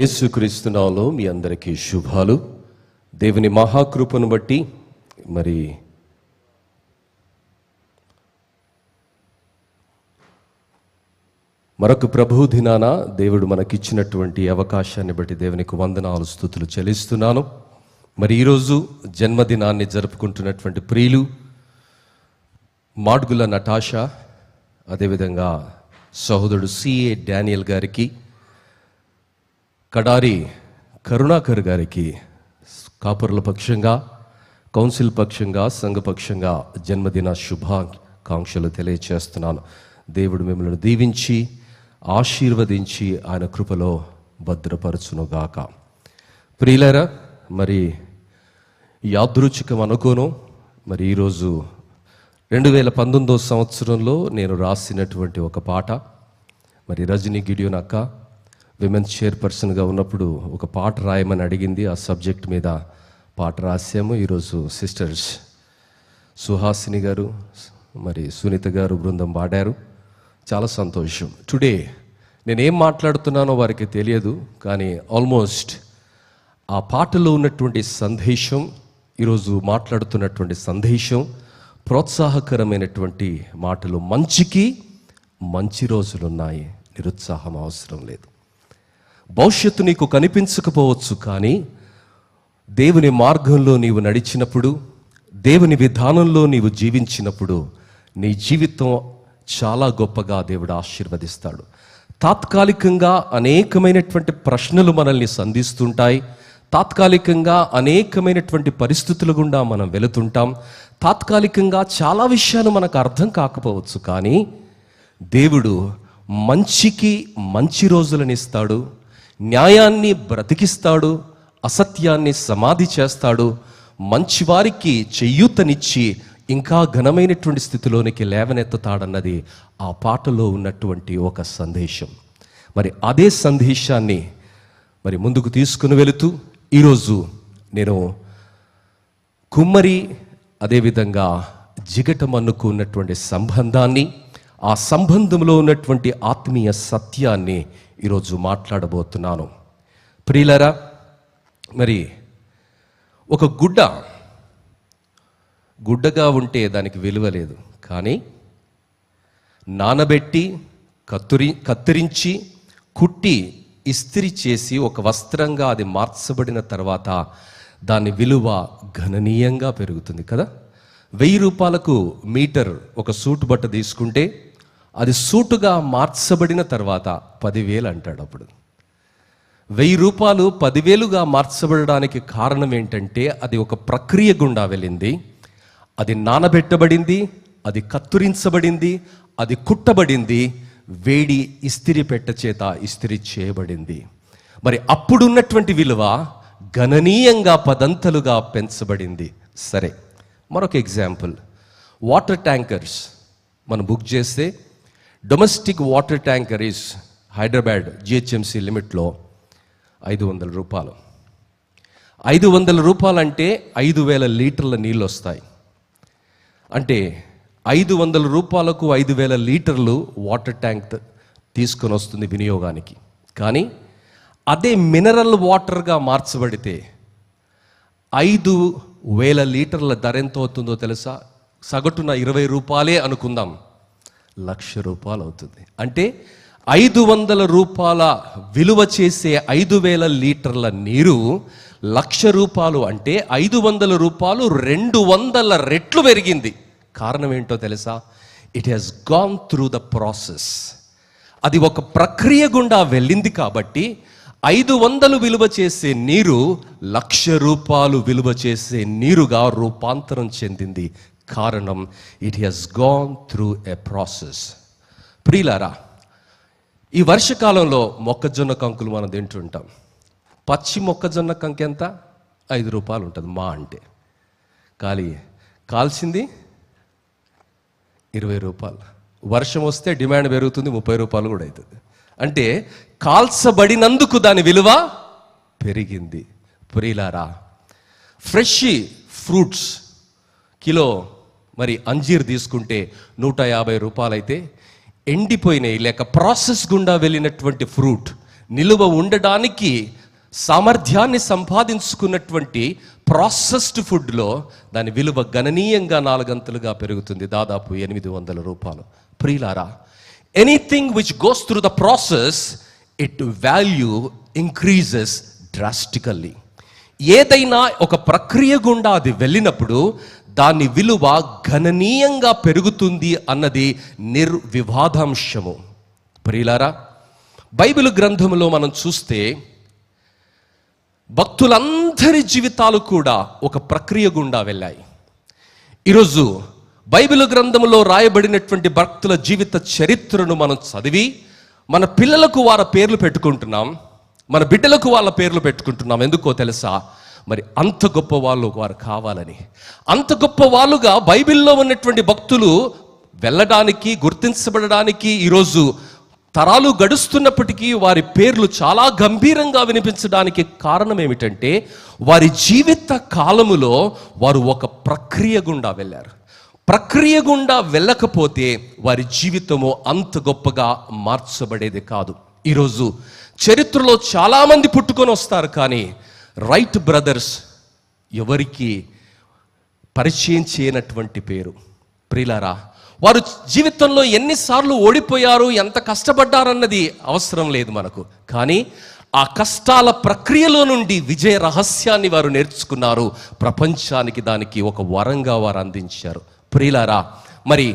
యేసుక్రీస్తు నామములో మీ అందరికీ శుభాలు. దేవుని మహాకృపను బట్టి మరి మరొక ప్రభు దినాన దేవుడు మనకిచ్చినటువంటి అవకాశాన్ని బట్టి దేవునికి వందనాలు స్తుతులు చెల్లిస్తున్నాను. మరి ఈరోజు జన్మదినాన్ని జరుపుకుంటున్నటువంటి ప్రియులు మాడ్గుల నటాషా, అదేవిధంగా సహోదరుడు సిఏ డానియల్ గారికి, కడారి కరుణాకర్ గారికి కాపురుల పక్షంగా, కౌన్సిల్ పక్షంగా, సంఘపక్షంగా జన్మదిన శుభాకాంక్షలు తెలియచేస్తున్నాను. దేవుడు మిమ్మల్ని దీవించి ఆశీర్వదించి ఆయన కృపలో భద్రపరచునుగాక. ప్రియులారా, మరి యాదృచ్ఛికం అనుకోను, మరి ఈరోజు 2019 సంవత్సరంలో నేను రాసినటువంటి ఒక పాట, మరి రజనీ గిడియోన్ అక్క విమెన్స్ చైర్పర్సన్గా ఉన్నప్పుడు ఒక పాట రాయమని అడిగింది. ఆ సబ్జెక్ట్ మీద పాట రాసాము. ఈరోజు సిస్టర్స్ సుహాసిని గారు, మరి సునీత గారు బృందం పాడారు. చాలా సంతోషం. టుడే నేనేం మాట్లాడుతున్నానో వారికి తెలియదు, కానీ ఆల్మోస్ట్ ఆ పాటలో ఉన్నటువంటి సందేశం, ఈరోజు మాట్లాడుతున్నటువంటి సందేశం ప్రోత్సాహకరమైనటువంటి మాటలు. మంచికి మంచి రోజులున్నాయి, నిరుత్సాహం అవసరం లేదు. భవిష్యత్తు నీకు కనిపించకపోవచ్చు, కానీ దేవుని మార్గంలో నీవు నడిచినప్పుడు, దేవుని విధానంలో నీవు జీవించినప్పుడు నీ జీవితం చాలా గొప్పగా దేవుడు ఆశీర్వదిస్తాడు. తాత్కాలికంగా అనేకమైనటువంటి ప్రశ్నలు మనల్ని సంధిస్తుంటాయి. తాత్కాలికంగా అనేకమైనటువంటి పరిస్థితుల గుండా మనం వెళుతుంటాం. తాత్కాలికంగా చాలా విషయాలు మనకు అర్థం కాకపోవచ్చు, కానీ దేవుడు మంచికి మంచి రోజులను ఇస్తాడు, న్యాయాన్ని బ్రతికిస్తాడు, అసత్యాన్ని సమాధి చేస్తాడు, మంచివారికి చెయ్యూతనిచ్చి ఇంకా ఘనమైనటువంటి స్థితిలోనికి లేవనెత్తుతాడన్నది ఆ పాటలో ఉన్నటువంటి ఒక సందేశం. మరి అదే సందేశాన్ని మరి ముందుకు తీసుకుని వెళుతూ ఈరోజు నేను కుమ్మరి, అదేవిధంగా జిగటమన్నుకు ఉన్నటువంటి సంబంధాన్ని, ఆ సంబంధంలో ఉన్నటువంటి ఆత్మీయ సత్యాన్ని ఈరోజు మాట్లాడబోతున్నాను. ప్రియులారా, మరి ఒక గుడ్డగా ఉంటే దానికి విలువ లేదు, కానీ నానబెట్టి కత్తిరించి కుట్టి ఇస్త్రీ చేసి ఒక వస్త్రంగా అది మార్చబడిన తర్వాత దాని విలువ గణనీయంగా పెరుగుతుంది కదా. 1000 రూపాయలకు మీటర్ ఒక సూటు బట్ట తీసుకుంటే అది సూటుగా మార్చబడిన తర్వాత 10,000 అంటాడు. అప్పుడు 1000 రూపాయలు 10,000గా మార్చబడడానికి కారణం ఏంటంటే అది ఒక ప్రక్రియ గుండా వెళ్ళింది, అది నానబెట్టబడింది, అది కత్తిరించబడింది, అది కుట్టబడింది, వేడి ఇస్త్రీ పెట్ట చేత ఇస్త్రీ చేయబడింది. మరి అప్పుడున్నటువంటి విలువ గణనీయంగా పదంతలుగా పెంచబడింది. సరే, మరొక ఎగ్జాంపుల్, వాటర్ ట్యాంకర్స్ మనం బుక్ చేస్తే domestic water tanker is Hyderabad GHMC లిమిట్లో 500 రూపాయలు. 500 రూపాయలు అంటే 5,000 లీటర్ల నీళ్ళు వస్తాయి. అంటే 500 రూపాయలకు 5,000 లీటర్లు వాటర్ ట్యాంక్ తీసుకొని వస్తుంది వినియోగానికి. కానీ అదే మినరల్ వాటర్గా మార్చబడితే 5,000 లీటర్ల ధర ఎంత అవుతుందో తెలుసా? సగటున 20 రూపాయలే అనుకుందాం, 1,00,000 రూపాయలు అవుతుంది. అంటే 500 రూపాయల విలువ చేసే 5,000 లీటర్ల నీరు 1,00,000 రూపాయలు అంటే 500 రూపాయలు 200 రెట్లు పెరిగింది. కారణం ఏంటో తెలుసా? It has gone through the process. అది ఒక ప్రక్రియ గుండా వెళ్ళింది కాబట్టి 500 విలువ చేసే నీరు 1,00,000 రూపాయలు విలువ చేసే నీరుగా రూపాంతరం చెందింది. కారణం, it has gone through a process. ప్రియులారా, ఈ వర్షకాలంలో మొక్కజొన్న కంకులు మనం తింటుంటాం. పచ్చి మొక్కజొన్న కంకి ఎంత? 5 రూపాయలు ఉంటుంది మా అంటే. కాల్చింది 20 రూపాయలు. వర్షం వస్తే డిమాండ్ పెరుగుతుంది, 30 రూపాయలు కూడా అవుతుంది. అంటే కాల్చబడినందుకు దాని విలువ పెరిగింది. ప్రియులారా, ఫ్రెష్ ఫ్రూట్స్ కిలో మరి అంజీర్ తీసుకుంటే 150 రూపాయలు అయితే ఎండిపోయినాయి లేక ప్రాసెస్ గుండా వెళ్ళినటువంటి ఫ్రూట్ నిలువ ఉండడానికి సామర్థ్యాన్ని సంపాదించుకున్నటువంటి ప్రాసెస్డ్ ఫుడ్లో దాని విలువ గణనీయంగా 4 అంతలుగా పెరుగుతుంది, దాదాపు 800 రూపాయలు. ప్రియులారా, anything which goes through the process, it value increases drastically. ఏదైనా ఒక ప్రక్రియ గుండా అది వెళ్ళినప్పుడు దాని విలువ గణనీయంగా పెరుగుతుంది అన్నది నిర్వివాదాంశము. ప్రియులారా, బైబిల్ గ్రంథంలో మనం చూస్తే భక్తులందరి జీవితాలు కూడా ఒక ప్రక్రియ గుండా వెళ్ళాయి. ఈరోజు బైబిల్ గ్రంథంలో రాయబడినటువంటి భక్తుల జీవిత చరిత్రను మనం చదివి మన పిల్లలకు వారి పేర్లు పెట్టుకుంటున్నాం, మన బిడ్డలకు వాళ్ళ పేర్లు పెట్టుకుంటున్నాం. ఎందుకో తెలుసా? మరి అంత గొప్ప వాళ్ళు వారు కావాలని. అంత గొప్ప వాళ్ళుగా బైబిల్లో ఉన్నటువంటి భక్తులు వెళ్ళడానికి, గుర్తించబడడానికి ఈరోజు తరాలు గడుస్తున్నప్పటికీ వారి పేర్లు చాలా గంభీరంగా వినిపించడానికి కారణం ఏమిటంటే, వారి జీవిత కాలములో వారు ఒక ప్రక్రియ గుండా వెళ్ళారు. ప్రక్రియ గుండా వెళ్ళకపోతే వారి జీవితము అంత గొప్పగా మార్చబడేది కాదు. ఈరోజు చరిత్రలో చాలామంది పుట్టుకొని వస్తారు, కానీ రైట్ బ్రదర్స్ ఎవరికి పరిచయం చేయనటువంటి పేరు. ప్రియులారా, వారు జీవితంలో ఎన్నిసార్లు ఓడిపోయారు, ఎంత కష్టపడ్డారన్నది అవసరం లేదు మనకు, కానీ ఆ కష్టాల ప్రక్రియలో నుండి విజయ రహస్యాన్ని వారు నేర్చుకున్నారు. ప్రపంచానికి దానికి ఒక వరంగా వారు అందించారు. ప్రియులారా, మరి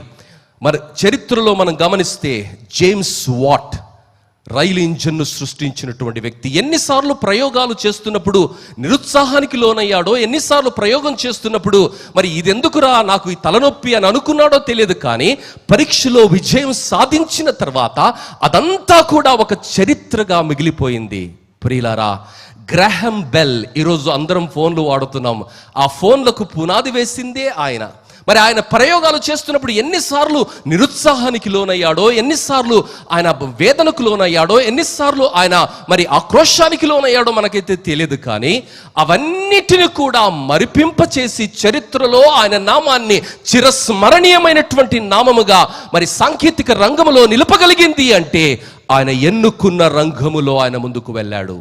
చరిత్రలో మనం గమనిస్తే జేమ్స్ వాట్ రైలు ఇంజన్ను సృష్టించినటువంటి వ్యక్తి ఎన్నిసార్లు ప్రయోగాలు చేస్తున్నప్పుడు నిరుత్సాహానికి లోనయ్యాడో, ఎన్నిసార్లు ప్రయోగం చేస్తున్నప్పుడు మరి ఇదెందుకురా నాకు ఈ తలనొప్పి అని అనుకున్నాడో తెలియదు, కానీ పరీక్షలో విజయం సాధించిన తర్వాత అదంతా కూడా ఒక చరిత్రగా మిగిలిపోయింది. ప్రియులారా, గ్రాహం బెల్, ఈరోజు అందరం ఫోన్లు వాడుతున్నాం, ఆ ఫోన్లకు పునాది వేసిందే ఆయన. మరి ఆయన ప్రయోగాలు చేస్తున్నప్పుడు ఎన్నిసార్లు నిరుత్సాహానికి లోనయ్యాడో, ఎన్నిసార్లు ఆయన వేదనకు లోనయ్యాడో, ఎన్నిసార్లు ఆయన మరి ఆక్రోశానికి లోనయ్యాడో మనకైతే తెలియదు, కానీ అవన్నిటిని కూడా మరిపింపచేసి చరిత్రలో ఆయన నామాన్ని చిరస్మరణీయమైనటువంటి నామముగా మరి సాంకేతిక రంగములో నిలపగలిగింది అంటే ఆయన ఎన్నుకున్న రంగములో ఆయన ముందుకు వెళ్ళాడు.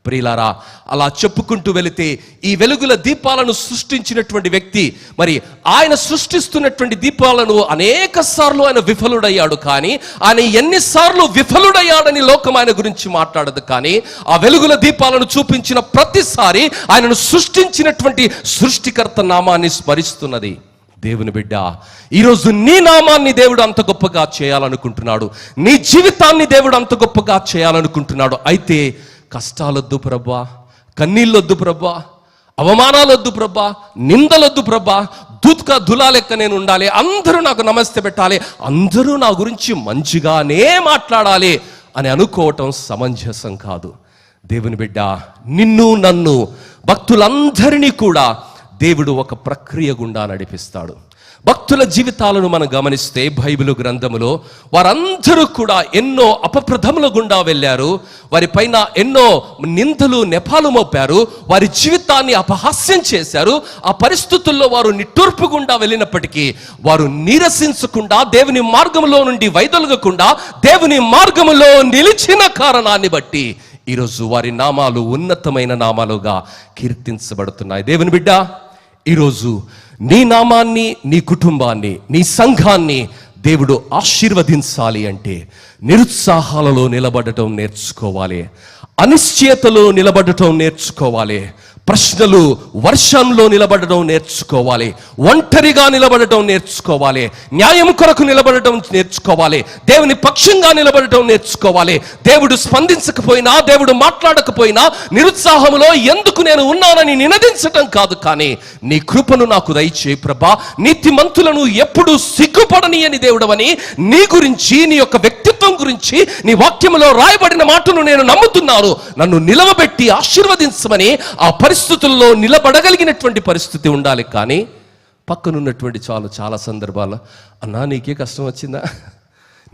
ప్రియులారా, అలా చెప్పుకుంటూ వెళితే ఈ వెలుగుల దీపాలను సృష్టించినటువంటి వ్యక్తి మరి ఆయన సృష్టిస్తున్నటువంటి దీపాలను అనేక సార్లు ఆయన విఫలుడయ్యాడు, కానీ ఆయన ఎన్నిసార్లు విఫలుడయ్యాడని లోకం ఆయన గురించి మాట్లాడదు, కానీ ఆ వెలుగుల దీపాలను చూపించిన ప్రతిసారి ఆయనను సృష్టించినటువంటి సృష్టికర్త నామాన్ని స్మరిస్తున్నది. దేవుని బిడ్డ, ఈరోజు నీ నామాన్ని దేవుడు అంత గొప్పగా చేయాలనుకుంటున్నాడు, నీ జీవితాన్ని దేవుడు అంత గొప్పగా చేయాలనుకుంటున్నాడు. అయితే కష్టాలొద్దు ప్రభా, కన్నీళ్ళొద్దు ప్రభా, అవమానాలొద్దు ప్రభా, నిందలొద్దు ప్రభా, దూత్కా దులా లెక్క నేను ఉండాలి, అందరూ నాకు నమస్తే పెట్టాలి, అందరూ నా గురించి మంచిగానే మాట్లాడాలి అని అనుకోవటం సమంజసం కాదు. దేవుని బిడ్డ, నిన్ను నన్ను భక్తులందరినీ కూడా దేవుడు ఒక ప్రక్రియ గుండా నడిపిస్తాడు. భక్తుల జీవితాలను మనం గమనిస్తే బైబిలు గ్రంథములో వారందరూ కూడా ఎన్నో అపప్రథముల గుండా వెళ్ళారు, వారి పైన ఎన్నో నిందలు నెపాలు మోపారు, వారి జీవితాన్ని అపహాస్యం చేశారు. ఆ పరిస్థితుల్లో వారు నిట్టూర్పు గుండా వెళ్ళినప్పటికీ వారు నీరసించకుండా, దేవుని మార్గంలో నుండి వైదొలగకుండా దేవుని మార్గములో నిలిచిన కారణాన్ని బట్టి ఈరోజు వారి నామాలు ఉన్నతమైన నామాలుగా కీర్తించబడుతున్నాయి. దేవుని బిడ్డ, ఈరోజు నీ నామాన్ని, నీ కుటుంబాన్ని, నీ సంఘాన్ని దేవుడు ఆశీర్వదించాలి అంటే నిరుత్సాహాలలో నిలబడటం నేర్చుకోవాలి, అనిశ్చయతలో నిలబడటం నేర్చుకోవాలి, ప్రశ్నలు వర్షంలో నిలబడటం నేర్చుకోవాలి, ఒంటరిగా నిలబడటం నేర్చుకోవాలి, న్యాయం కొరకు నిలబడటం నేర్చుకోవాలి, దేవుని పక్షంగా నిలబడటం నేర్చుకోవాలి. దేవుడు స్పందించకపోయినా, దేవుడు మాట్లాడకపోయినా నిరుత్సాహములో ఎందుకు నేను ఉన్నానని నినదించటం కాదు, కానీ నీ కృపను నాకు దయచేయి ప్రభా, నీతిమంతులను ఎప్పుడు సిగ్గుపడనీయని దేవుడవని నీ గురించి, నీ యొక్క వ్యక్తిత్వం గురించి నీ వాక్యములో రాయబడిన మాటను నేను నమ్ముతున్నాను. నన్ను నిలవబెట్టి ఆశీర్వదించమని ఆ పరిస్థితుల్లో నిలబడగలిగినటువంటి పరిస్థితి ఉండాలి. కానీ పక్కనున్నటువంటి చాలా సందర్భాల్లో అన్నా నీకే కష్టం వచ్చిందా,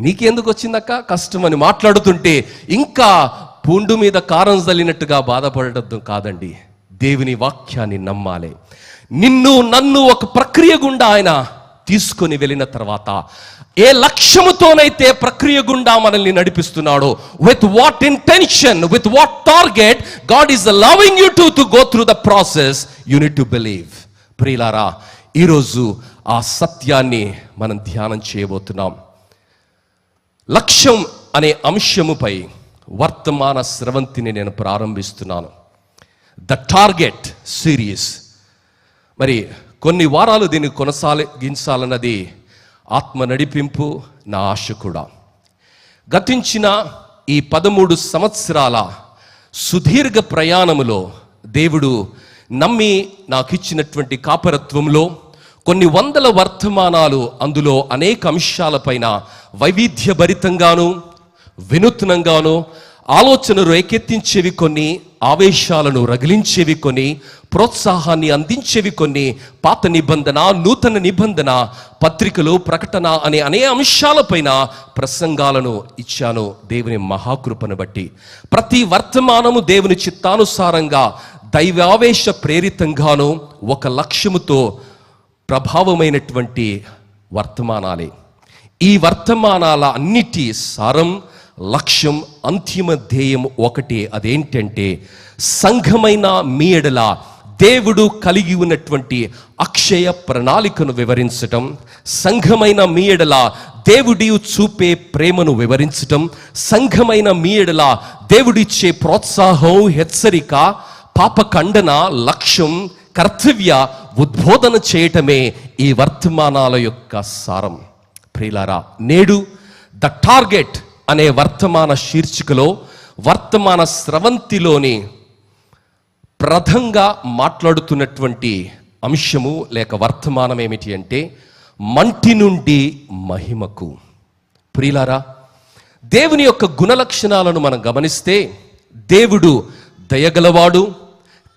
నీకెందుకు వచ్చిందక్క కష్టం అని మాట్లాడుతుంటే ఇంకా పూండు మీద కారం చల్లినట్టుగా బాధపడటం కాదండి. దేవుని వాక్యాన్ని నమ్మాలి. నిన్ను నన్ను ఒక ప్రక్రియ గుండా ఆయన తీసుకొని వెళ్ళిన తర్వాత ఏ లక్ష్యముతోనైతే ప్రక్రియ గుండా మనల్ని నడిపిస్తున్నాడో, with what intention, with what target God is allowing you to go through the process, you need to believe. ప్రియులారా, ఈరోజు ఆ సత్యాన్ని మనం ధ్యానం చేయబోతున్నాం. లక్ష్యం అనే అంశముపై వర్తమాన స్రవంతిని నేను ప్రారంభిస్తున్నాను. The target series. మరి కొన్ని వారాలు దీన్ని కొనసాగించాలన్నది ఆత్మ నడిపింపు, నా ఆశ కూడా. గతించిన ఈ 13 సంవత్సరాల సుదీర్ఘ ప్రయాణములో దేవుడు నమ్మి నాకు ఇచ్చినటువంటి కాపరత్వంలో కొన్ని వందల వర్తమానాలు, అందులో అనేక అంశాలపైన వైవిధ్యభరితంగాను వినూత్నంగాను ఆలోచనలు రేకెత్తించేవి కొన్ని, ఆవేశాలను రగిలించేవి కొన్ని, ప్రోత్సాహాన్ని అందించేవి కొన్ని, పాత నిబంధన నూతన నిబంధన పత్రికలు ప్రకటన అనే అనేక అంశాలపైన ప్రసంగాలను ఇచ్చాను దేవుని మహాకృపను బట్టి. ప్రతి వర్తమానము దేవుని చిత్తానుసారంగా దైవావేశ ప్రేరితంగాను ఒక లక్ష్యముతో ప్రభావమైనటువంటి వర్తమానాలే. ఈ వర్తమానాల అన్నిటి సారం, లక్ష్యం, అంతిమ ధ్యేయం ఒకటే. అదేంటంటే సంఘమైన మీ ఎడల దేవుడు కలిగి ఉన్నటువంటి అక్షయ ప్రణాళికను వివరించటం, సంఘమైన మీ ఎడల దేవుడి చూపే ప్రేమను వివరించటం, సంఘమైన మీ ఎడల దేవుడిచ్చే ప్రోత్సాహం, హెచ్చరిక, పాపఖండన, లక్ష్యం, కర్తవ్య ఉద్బోధన చేయటమే ఈ వర్తమానాల యొక్క సారం. ప్రియులారా, నేడు ద టార్గెట్ అనే వర్తమాన శీర్షికలో వర్తమాన స్రవంతిలోని ప్రధానంగా మాట్లాడుతున్నటువంటి అంశము లేక వర్తమానం ఏమిటి అంటే మంటి నుండి మహిమకు. ప్రియులారా, దేవుని యొక్క గుణలక్షణాలను మనం గమనిస్తే దేవుడు దయగలవాడు,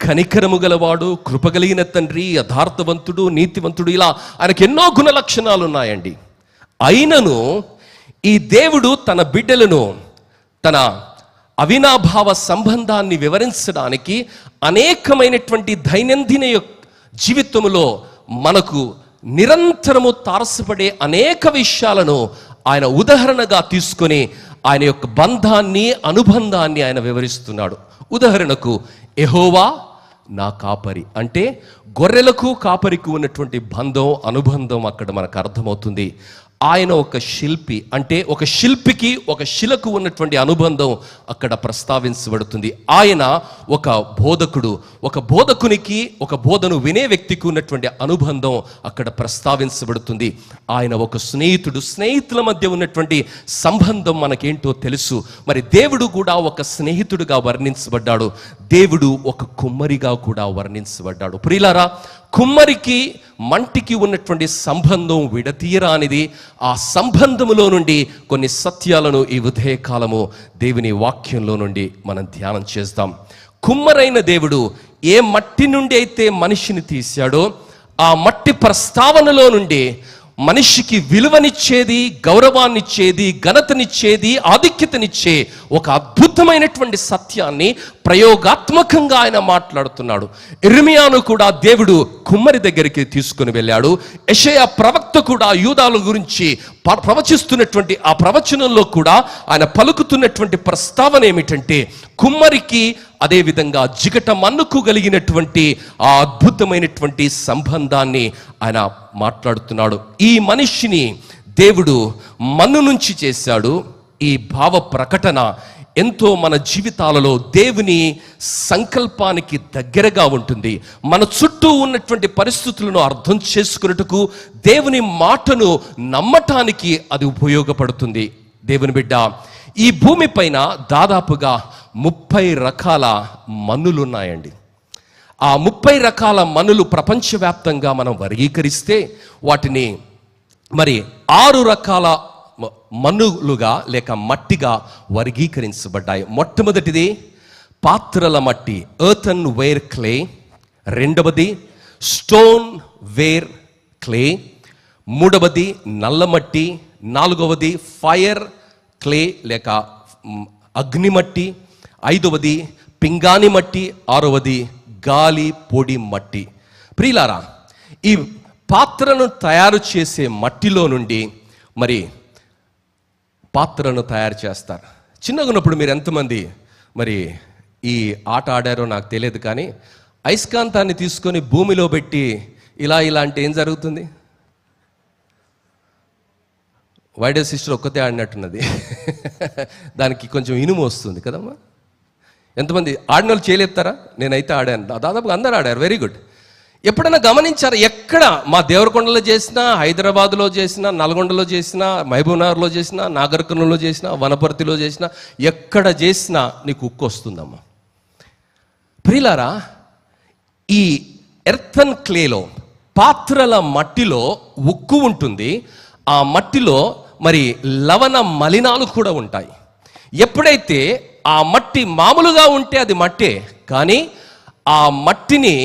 కనికరము గలవాడు, కృపగలిగిన తండ్రి, యథార్థవంతుడు, నీతివంతుడు, ఇలా ఆయనకు ఎన్నో గుణలక్షణాలు ఉన్నాయండి. అయినను ఈ దేవుడు తన బిడ్డలను తన అవినాభావ సంబంధాన్ని వివరించడానికి అనేకమైనటువంటి దైనందిన జీవితంలో మనకు నిరంతరము తారసపడే అనేక విషయాలను ఆయన ఉదాహరణగా తీసుకొని ఆయన యొక్క బంధాన్ని, అనుబంధాన్ని ఆయన వివరిస్తున్నాడు. ఉదాహరణకు, యెహోవా నా కాపరి అంటే గొర్రెలకు కాపరికి ఉన్నటువంటి బంధం, అనుబంధం అక్కడ మనకు అర్థమవుతుంది. ఆయన ఒక శిల్పి అంటే ఒక శిల్పికి ఒక శిలకు ఉన్నటువంటి అనుబంధం అక్కడ ప్రస్తావించబడుతుంది. ఆయన ఒక బోధకుడు, ఒక బోధకునికి ఒక బోధను వినే వ్యక్తికి ఉన్నటువంటి అనుబంధం అక్కడ ప్రస్తావించబడుతుంది. ఆయన ఒక స్నేహితుడు, స్నేహితుల మధ్య ఉన్నటువంటి సంబంధం మనకేంటో తెలుసు. మరి దేవుడు కూడా ఒక స్నేహితుడుగా వర్ణించబడ్డాడు, దేవుడు ఒక కుమ్మరిగా కూడా వర్ణించబడ్డాడు. ప్రియులారా, కుమ్మరికి మంటికి ఉన్నటువంటి సంబంధం విడతీయరానిది. ఆ సంబంధములో నుండి కొన్ని సత్యాలను ఈ ఉదయకాలము దేవుని వాక్యంలో నుండి మనం ధ్యానం చేద్దాం. కుమ్మరైన దేవుడు ఏ మట్టి నుండి అయితే మనిషిని తీశాడో ఆ మట్టి ప్రస్తావనలో నుండి మనిషికి విలువనిచ్చేది, గౌరవాన్నిచ్చేది, ఘనతనిచ్చేది, ఆధిక్యతనిచ్చే ఒక అద్భుతమైనటువంటి సత్యాన్ని ప్రయోగాత్మకంగా ఆయన మాట్లాడుతున్నాడు. ఇర్మియాను కూడా దేవుడు కుమ్మరి దగ్గరికి తీసుకుని వెళ్ళాడు. యెషయా ప్రవక్త కూడా యూదాల గురించి ప్రవచిస్తున్నటువంటి ఆ ప్రవచనంలో కూడా ఆయన పలుకుతున్నటువంటి ప్రస్తావన ఏమిటంటే కుమ్మరికి అదేవిధంగా జిగట మన్నుకు కలిగినటువంటి ఆ అద్భుతమైనటువంటి సంబంధాన్ని ఆయన మాట్లాడుతున్నాడు. ఈ మనిషిని దేవుడు మన్ను నుంచి చేశాడు. ఈ భావ ప్రకటన ఎంతో మన జీవితాలలో దేవుని సంకల్పానికి దగ్గరగా ఉంటుంది. మన చుట్టూ ఉన్నటువంటి పరిస్థితులను అర్థం చేసుకున్నట్టుకు, దేవుని మాటను నమ్మటానికి అది ఉపయోగపడుతుంది. దేవుని బిడ్డ, ఈ భూమి పైన దాదాపుగా 30 రకాల మన్నులు ఉన్నాయండి. ఆ 30 రకాల మన్నులు ప్రపంచవ్యాప్తంగా మనం వర్గీకరిస్తే వాటిని మరి 6 రకాల మన్నులుగా లేక మట్టిగా వర్గీకరించబడ్డాయి. మొట్టమొదటిది పాత్రల మట్టి, ఎర్తన్ వేర్ క్లే. రెండవది స్టోన్ వేర్ క్లే. మూడవది నల్లమట్టి. నాలుగవది ఫైర్ క్లే లేక అగ్నిమట్టి. ఐదవది పింగాణి మట్టి. ఆరవది గాలి పొడి మట్టి. ప్రియులారా, ఈ పాత్రను తయారు చేసే మట్టిలో నుండి మరి పాత్రను తయారు చేస్తారు. చిన్నగా ఉన్నప్పుడు మీరు ఎంతమంది మరి ఈ ఆట ఆడారో నాకు తెలియదు, కానీ అయస్కాంతాన్ని తీసుకొని భూమిలో పెట్టి ఇలా అంటే ఏం జరుగుతుంది? వైడే సిస్టర్ ఒక్కతే ఆడినట్టున్నది. దానికి కొంచెం ఇనుము వస్తుంది కదమ్మా. ఎంతమంది ఆడిన వాళ్ళు చేయలేస్తారా? నేనైతే ఆడాను, దాదాపుగా అందరూ ఆడారు. Very good. ఎప్పుడైనా గమనించారా? ఎక్కడ మా దేవరకొండలో చేసినా, హైదరాబాద్లో చేసినా, నల్గొండలో చేసినా, మహబూబ్నగర్లో చేసినా, నాగర్కర్నూలులో చేసినా, వనపర్తిలో చేసినా, ఎక్కడ చేసినా నీకు ఉక్కు వస్తుందమ్మా. ప్రియులారా, ఈ ఎర్తన్ క్లేలో, పాత్రల మట్టిలో ఉక్కు ఉంటుంది. ఆ మట్టిలో మరి లవణ మలినాలు కూడా ఉంటాయి. ఎప్పుడైతే ఆ మట్టి మామూలుగా ఉంటే అది మట్టే, కానీ ఆ మట్టిని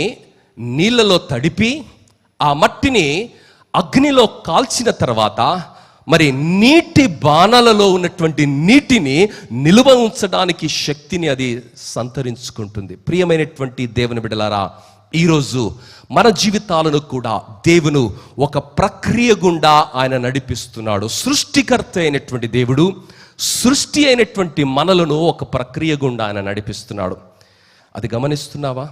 నీళ్ళలో తడిపి ఆ మట్టిని అగ్నిలో కాల్చిన తర్వాత మరి నీటి బాణలలో ఉన్నటువంటి నీటిని నిలువ ఉంచడానికి శక్తిని అది సంతరించుకుంటుంది. ప్రియమైనటువంటి దేవుని బిడ్డలారా, ఈరోజు మన జీవితాలను కూడా దేవుడు ఒక ప్రక్రియ గుండా ఆయన నడిపిస్తున్నాడు. సృష్టికర్త అయినటువంటి దేవుడు సృష్టి అయినటువంటి మనలను ఒక ప్రక్రియ గుండా ఆయన నడిపిస్తున్నాడు. అది గమనిస్తున్నావా?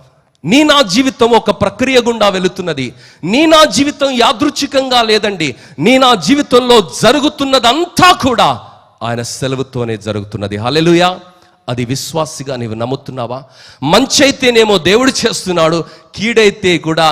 నా జీవితం ఒక ప్రక్రియ గుండా వెళుతున్నది. నా జీవితం యాదృచ్ఛికంగా లేదండి. నా జీవితంలో జరుగుతున్నదంతా కూడా ఆయన సెలవుతోనే జరుగుతున్నది. హల్లెలూయా. అది విశ్వాసిగా నీవు నమ్ముతున్నావా? మంచి అయితేనేమో దేవుడు చేస్తున్నాడు, కీడైతే కూడా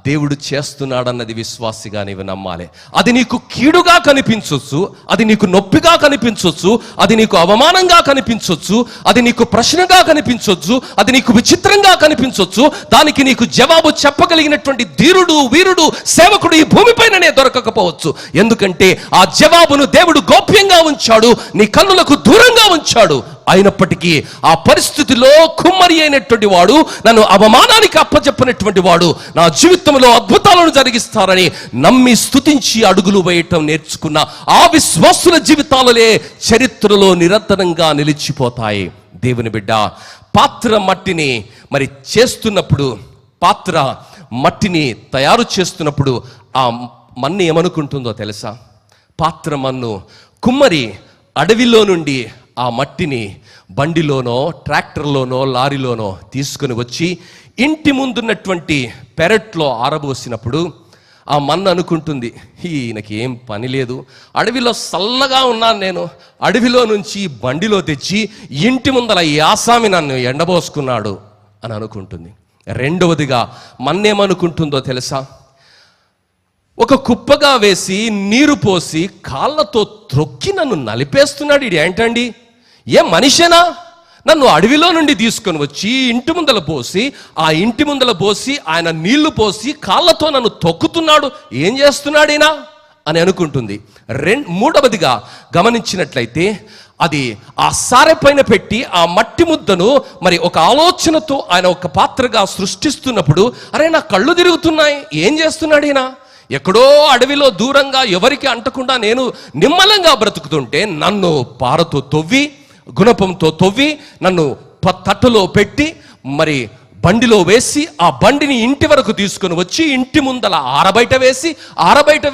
దేవుడు చేస్తున్నాడన్నది విశ్వాసిగా నీవు నమ్మాలి. అది నీకు కీడుగా కనిపించవచ్చు, అది నీకు నొప్పిగా కనిపించవచ్చు, అది నీకు అవమానంగా కనిపించవచ్చు, అది నీకు ప్రశ్నగా కనిపించవచ్చు, అది నీకు విచిత్రంగా కనిపించవచ్చు. దానికి నీకు జవాబు చెప్పగలిగినటువంటి ధీరుడు, వీరుడు, సేవకుడు ఈ భూమిపైననే దొరకకపోవచ్చు. ఎందుకంటే ఆ జవాబును దేవుడు గోప్యంగా ఉంచాడు, నీ కన్నులకు దూరంగా ఉంచాడు. అయినప్పటికీ ఆ పరిస్థితిలో కుమ్మరి అయినటువంటి వాడు, నన్ను అవమానానికి అప్పచెప్పినటువంటి వాడు నా జీవితంలో అద్భుతాలను జరిగిస్తారని నమ్మి స్తుతించి అడుగులు వేయటం నేర్చుకున్న ఆ విశ్వాసుల జీవితాలే చరిత్రలో నిరంతరంగా నిలిచిపోతాయి. దేవుని బిడ్డ, పాత్ర మట్టిని మరి చేస్తున్నప్పుడు, పాత్ర మట్టిని తయారు చేస్తున్నప్పుడు ఆ మన్ను ఏమనుకుంటుందో తెలుసా? పాత్ర మన్ను కుమ్మరి అడవిలో నుండి ఆ మట్టిని బండిలోనో, ట్రాక్టర్లోనో, లారీలోనో తీసుకుని వచ్చి ఇంటి ముందున్నటువంటి పెరట్లో ఆరబోసినప్పుడు ఆ మన్ను అనుకుంటుంది, ఈయనకి ఏం పని లేదు, అడవిలో చల్లగా ఉన్నాను నేను, అడవిలో నుంచి బండిలో తెచ్చి ఇంటి ముందల యాసామి నన్ను ఎండబోసుకున్నాడు అని అనుకుంటుంది. రెండవదిగా మన్నేమనుకుంటుందో తెలుసా? ఒక కుప్పగా వేసి నీరు పోసి కాళ్ళతో త్రొక్కి నన్ను నలిపేస్తున్నాడు. ఇది ఏంటండి? ఏ మనిషేనా? నన్ను అడవిలో నుండి తీసుకొని వచ్చి ఇంటి ముందల పోసి, ఆ ఇంటి ముందల పోసి ఆయన నీళ్లు పోసి కాళ్ళతో నన్ను తొక్కుతున్నాడు, ఏం చేస్తున్నాడైనా అని అనుకుంటుంది. మూడవదిగా గమనించినట్లయితే అది ఆ సారె పైన పెట్టి ఆ మట్టి ముద్దను మరి ఒక ఆలోచనతో ఆయన ఒక పాత్రగా సృష్టిస్తున్నప్పుడు, అరే నా కళ్ళు తిరుగుతున్నాయి, ఏం చేస్తున్నాడు ఈయన? ఎక్కడో అడవిలో దూరంగా ఎవరికి అంటకుండా నేను నిమ్మలంగా బ్రతుకుతుంటే నన్ను పారతో తవ్వి, గుణపంతో తవ్వి, నన్ను తట్టులో పెట్టి మరి బండిలో వేసి ఆ బండిని ఇంటి వరకు తీసుకొని వచ్చి ఇంటి ముందల ఆరబయట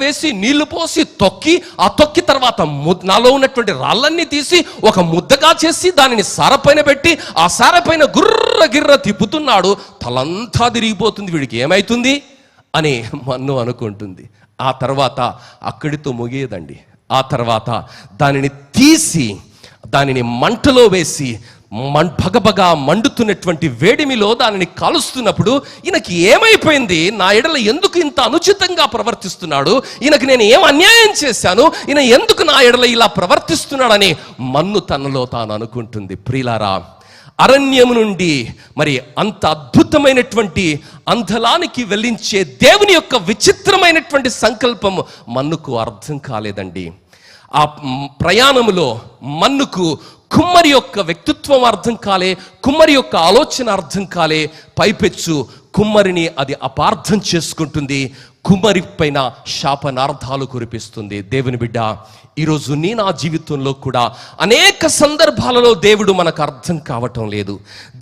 వేసి నీళ్లు పోసి తొక్కి, ఆ తొక్కి తర్వాత నాలో ఉన్నటువంటి రాళ్ళన్నీ తీసి ఒక ముద్దగా చేసి దానిని సారపైన పెట్టి ఆ సారపైన గిర్ర తిప్పుతున్నాడు. తలంతా తిరిగిపోతుంది, వీడికి ఏమైతుంది అని మన్ను అనుకుంటుంది. ఆ తర్వాత అక్కడితో ముగియదండి. ఆ తర్వాత దానిని తీసి దానిని మంటలో వేసి భగభగా మండుతున్నటువంటి వేడిమిలో దానిని కాలుస్తున్నప్పుడు ఈయనకి ఏమైపోయింది? నా ఎడల ఎందుకు ఇంత అనుచితంగా ప్రవర్తిస్తున్నాడు? ఈయనకి నేను ఏం అన్యాయం చేశాను? ఈయన ఎందుకు నా ఎడల ఇలా ప్రవర్తిస్తున్నాడని మన్ను తనలో తాను అనుకుంటుంది. ప్రియులారా, అరణ్యము నుండి మరి అంత అద్భుతమైనటువంటి అంధలానికి వెళ్ళించే దేవుని యొక్క విచిత్రమైనటువంటి సంకల్పం మన్నుకు అర్థం కాలేదండి. ఆ ప్రయాణములో మన్నుకు కుమ్మరి యొక్క వ్యక్తిత్వం అర్థం కాలే, కుమ్మరి యొక్క ఆలోచన అర్థం కాలే. పైపెచ్చు కుమ్మరిని అది అపార్థం చేసుకుంటుంది, కుమ్మరి పైన శాపనార్థాలు కురిపిస్తుంది. దేవుని బిడ్డ, ఈరోజు నా జీవితంలో కూడా అనేక సందర్భాలలో దేవుడు మనకు అర్థం కావటం లేదు.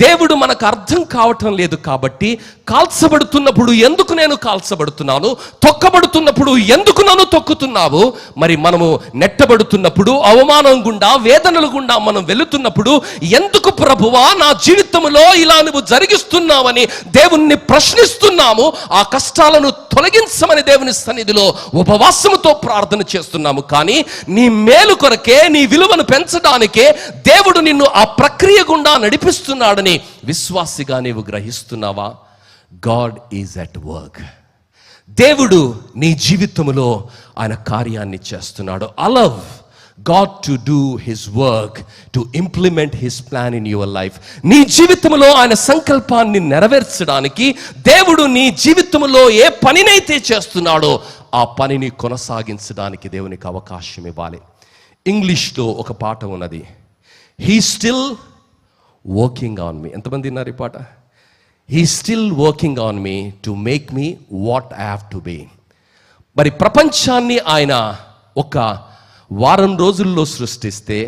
దేవుడు మనకు అర్థం కావటం లేదు కాబట్టి కాల్చబడుతున్నప్పుడు ఎందుకు నేను కాల్చబడుతున్నాను, తొక్కబడుతున్నప్పుడు ఎందుకు నన్ను తొక్కుతున్నావు, మరి మనము నెట్టబడుతున్నప్పుడు అవమానం గుండా వేదనలు గుండా మనం వెళుతున్నప్పుడు ఎందుకు ప్రభువా నా జీవితంలో ఇలా నువ్వు జరిగిస్తున్నావని దేవుణ్ణి ప్రశ్నిస్తున్నాము. ఆ కష్టాలను తొలగించమని దేవుని సన్నిధిలో ఉపవాసముతో ప్రార్థన చేస్తున్నాము. కానీ నీ మేలు కొరకే, నీ విలువను పెంచడానికే దేవుడు నిన్ను ఆ ప్రక్రియ గుండా నడిపిస్తున్నాడని విశ్వాసిగా నీవు గ్రహిస్తున్నావా? God is at work. దేవుడు నీ జీవితంలో ఆయన కార్యాన్ని చేస్తున్నాడు. Allow God to do his work, to implement his plan in your life. నీ జీవితంలో ఆయన సంకల్పాన్ని నెరవేర్చడానికి దేవుడు నీ జీవితంలో ఏ పనినైతే చేస్తున్నాడో ఆ పనిని కొనసాగించడానికి దేవునికి అవకాశం ఇవ్వాలి. ఇంగ్లీష్లో ఒక పాట ఉన్నది, he still working on me. ఎంతమంది విన్నారు ఈ పాట? He still working on me to make me what I have to be. మరి ప్రపంచాన్ని ఆయన ఒక వారం రోజుల్లో సృష్టిస్తే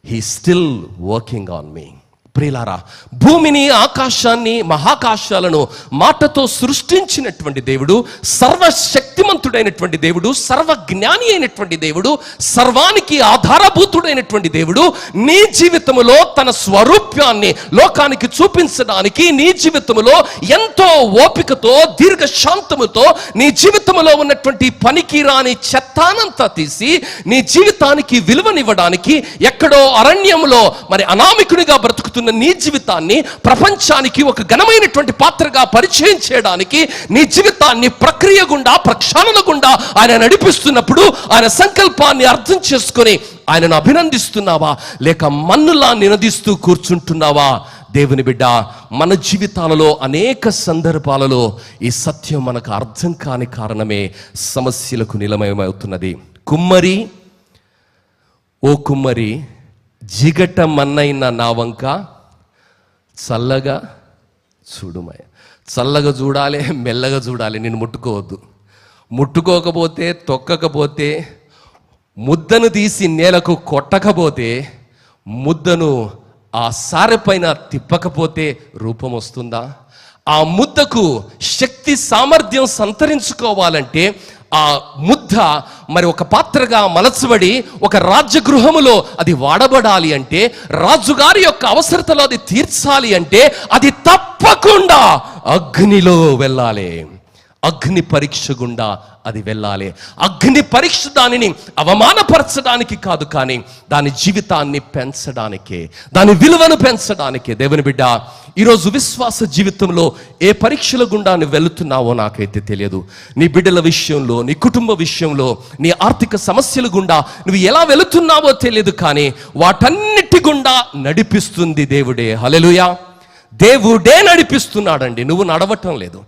he still working on me. ప్రియులారా, భూమిని, ఆకాశాన్ని, మహాకాశాలను మాటతో సృష్టించినటువంటి దేవుడు, సర్వశక్తిమంతుడైనటువంటి దేవుడు, సర్వజ్ఞాని అయినటువంటి దేవుడు, సర్వానికి ఆధారభూతుడైనటువంటి దేవుడు నీ జీవితంలో తన స్వరూప్యాన్ని లోకానికి చూపించడానికి, నీ జీవితంలో ఎంతో ఓపికతో, దీర్ఘశాంతముతో నీ జీవితంలో ఉన్నటువంటి పనికి రాని చెత్తానంతా తీసి నీ జీవితానికి విలువనివ్వడానికి ఎక్కడో అరణ్యంలో మరి అనామికునిగా బ్రతుకుతున్న నీ జీవితాన్ని ప్రపంచానికి ఒక ఘనమైనటువంటి పాత్రగా పరిచయం చేయడానికి, నీ జీవితాన్ని ప్రక్రియ గుండా, ప్రక్షాళన గుండా ఆయన నడిపిస్తున్నప్పుడు ఆయన సంకల్పాన్ని అర్థం చేసుకొని ఆయనను అభినందిస్తున్నావా, లేక మన్నులా నినదిస్తూ కూర్చుంటున్నావా? దేవుని బిడ్డ, మన జీవితాలలో అనేక సందర్భాలలో ఈ సత్యం మనకు అర్థం కాని కారణమే సమస్యలకు నిలమయమవుతున్నది. కుమ్మరి, ఓ కుమ్మరి, జిగట మన్నైన నా వంక చల్లగా చూడుమయ్య. చల్లగా చూడాలి, మెల్లగా చూడాలి. నేను ముట్టుకోవద్దు. ముట్టుకోకపోతే, తొక్కకపోతే, ముద్దను తీసి నేలకు కొట్టకపోతే, ముద్దను ఆ సారె పైన తిప్పకపోతే రూపం వస్తుందా? ఆ ముద్దకు శక్తి, సామర్థ్యం సంతరించుకోవాలంటే ఆ ముద్ద మరి ఒక పాత్రగా మలచబడి ఒక రాజ్యగృహములో అది వాడబడాలి అంటే, రాజుగారి యొక్క అవసరతలో అది తీర్చాలి అంటే అది తప్పకుండా అగ్నిలో వెళ్ళాలి. అగ్ని పరీక్ష గుండా అది వెళ్ళాలి. అగ్ని పరీక్ష దానిని అవమానపరచడానికి కాదు, కానీ దాని జీవితాన్ని పెంచడానికే, దాని విలువను పెంచడానికే. దేవుని బిడ్డ, ఈరోజు విశ్వాస జీవితంలో ఏ పరీక్షల గుండా నువ్వు వెళుతున్నావో నాకైతే తెలియదు. నీ బిడ్డల విషయంలో, నీ కుటుంబ విషయంలో, నీ ఆర్థిక సమస్యల గుండా నువ్వు ఎలా వెళుతున్నావో తెలియదు, కానీ వాటన్నిటి గుండా నడిపిస్తుంది దేవుడే. హల్లెలూయా. దేవుడే నడిపిస్తున్నాడండి, నువ్వు నడవటం లేదు.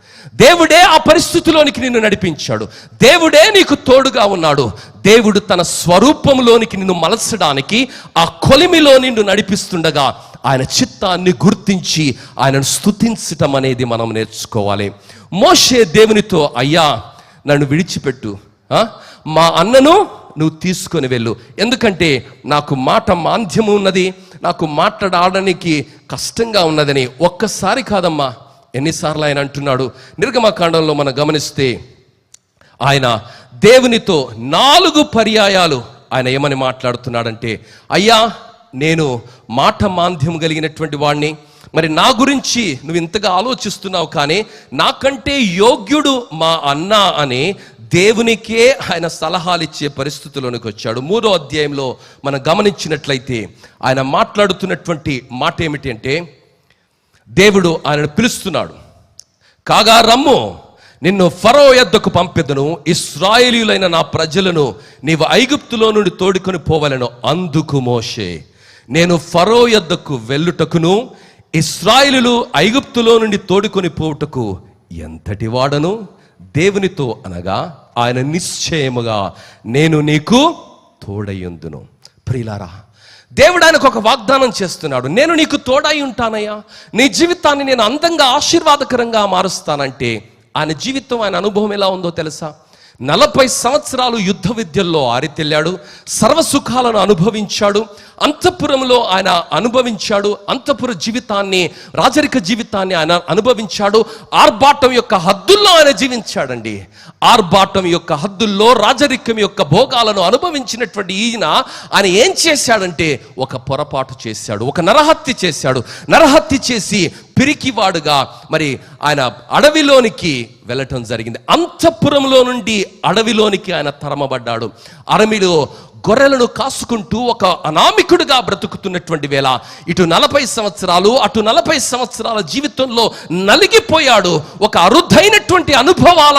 దేవుడే ఆ పరిస్థితిలోనికి నిన్ను నడిపించాడు. దేవుడే నీకు తోడుగా ఉన్నాడు. దేవుడు తన స్వరూపంలోనికి నిన్ను మలచడానికి ఆ కొలిమిలో నిన్ను నడిపిస్తుండగా ఆయన చిత్తాన్ని గుర్తించి ఆయనను స్తుతించటం అనేది మనం నేర్చుకోవాలి. మోషే దేవునితో, అయ్యా నన్ను విడిచిపెట్టు, మా అన్నను నువ్వు తీసుకొని వెళ్ళు, ఎందుకంటే నాకు మాట మాంద్యము ఉన్నది, నాకు మాట్లాడడానికి కష్టంగా ఉన్నదని. ఒక్కసారి కాదమ్మా, ఎన్నిసార్లు ఆయన అంటున్నాడు. నిర్గమకాండంలో మనం గమనిస్తే ఆయన దేవునితో 4 పర్యాయాలు ఆయన ఏమని మాట్లాడుతున్నాడంటే, అయ్యా నేను మాట మాంద్యం కలిగినటువంటి వాడిని, మరి నా గురించి నువ్వు ఇంతగా ఆలోచిస్తున్నావు, కానీ నాకంటే యోగ్యుడు మా అన్న అని దేవునికే ఆయన సలహాలు ఇచ్చే పరిస్థితుల్లోనికి వచ్చాడు. 3వ అధ్యాయంలో మనం గమనించినట్లయితే ఆయన మాట్లాడుతున్నటువంటి మాట ఏమిటి అంటే, దేవుడు ఆయనను పిలుస్తున్నాడు. కాగా రమ్ము, నిన్ను ఫరో యొద్దకు పంపెదను, ఇశ్రాయేలీయులైన నా ప్రజలను నీవు ఐగుప్తులో నుండి తోడుకొని పోవలెను. అందుకు మోషే, నేను ఫరో యొద్దకు వెళ్ళుటకును ఇశ్రాయేలీయులు ఐగుప్తులో నుండి తోడుకొని పోవుటకు ఎంతటి వాడను? దేవునితో అనగా ఆయన నిశ్చయముగా నేను నీకు తోడయ్యుందును. ప్రియులారా, దేవుడు ఆయనకు ఒక వాగ్దానం చేస్తున్నాడు. నేను నీకు తోడై ఉంటానయ్యా, నీ జీవితాన్ని నేను అందంగా, ఆశీర్వాదకరంగా మారుస్తానంటే ఆయన జీవితం, ఆయన అనుభవం ఎలా ఉందో తెలుసా? 40 సంవత్సరాలు యుద్ధ విద్యల్లో ఆరితెళ్ళాడు, సర్వసుఖాలను అనుభవించాడు, అంతఃపురంలో ఆయన అనుభవించాడు, అంతఃపుర జీవితాన్ని, రాజరిక జీవితాన్ని ఆయన అనుభవించాడు. ఆర్భాటం యొక్క హద్దుల్లో ఆయన జీవించాడండి. ఆర్భాటం యొక్క హద్దుల్లో రాజరికం యొక్క భోగాలను అనుభవించినటువంటి ఆయన ఏం చేశాడంటే ఒక పొరపాటు చేశాడు, ఒక నరహత్య చేశాడు. నరహత్య చేసి పిరికివాడుగా మరి ఆయన అడవిలోనికి వెళ్ళటం జరిగింది. అంతఃపురంలో నుండి అడవిలోనికి ఆయన తరమబడ్డాడు. అడవిలో గొర్రెలను కాసుకుంటూ ఒక అనామికుడిగా బ్రతుకుతున్నటువంటి వేళ ఇటు 40 సంవత్సరాలు అటు 40 సంవత్సరాల జీవితంలో నలిగిపోయాడు. ఒక అరుదైనటువంటి అనుభవాల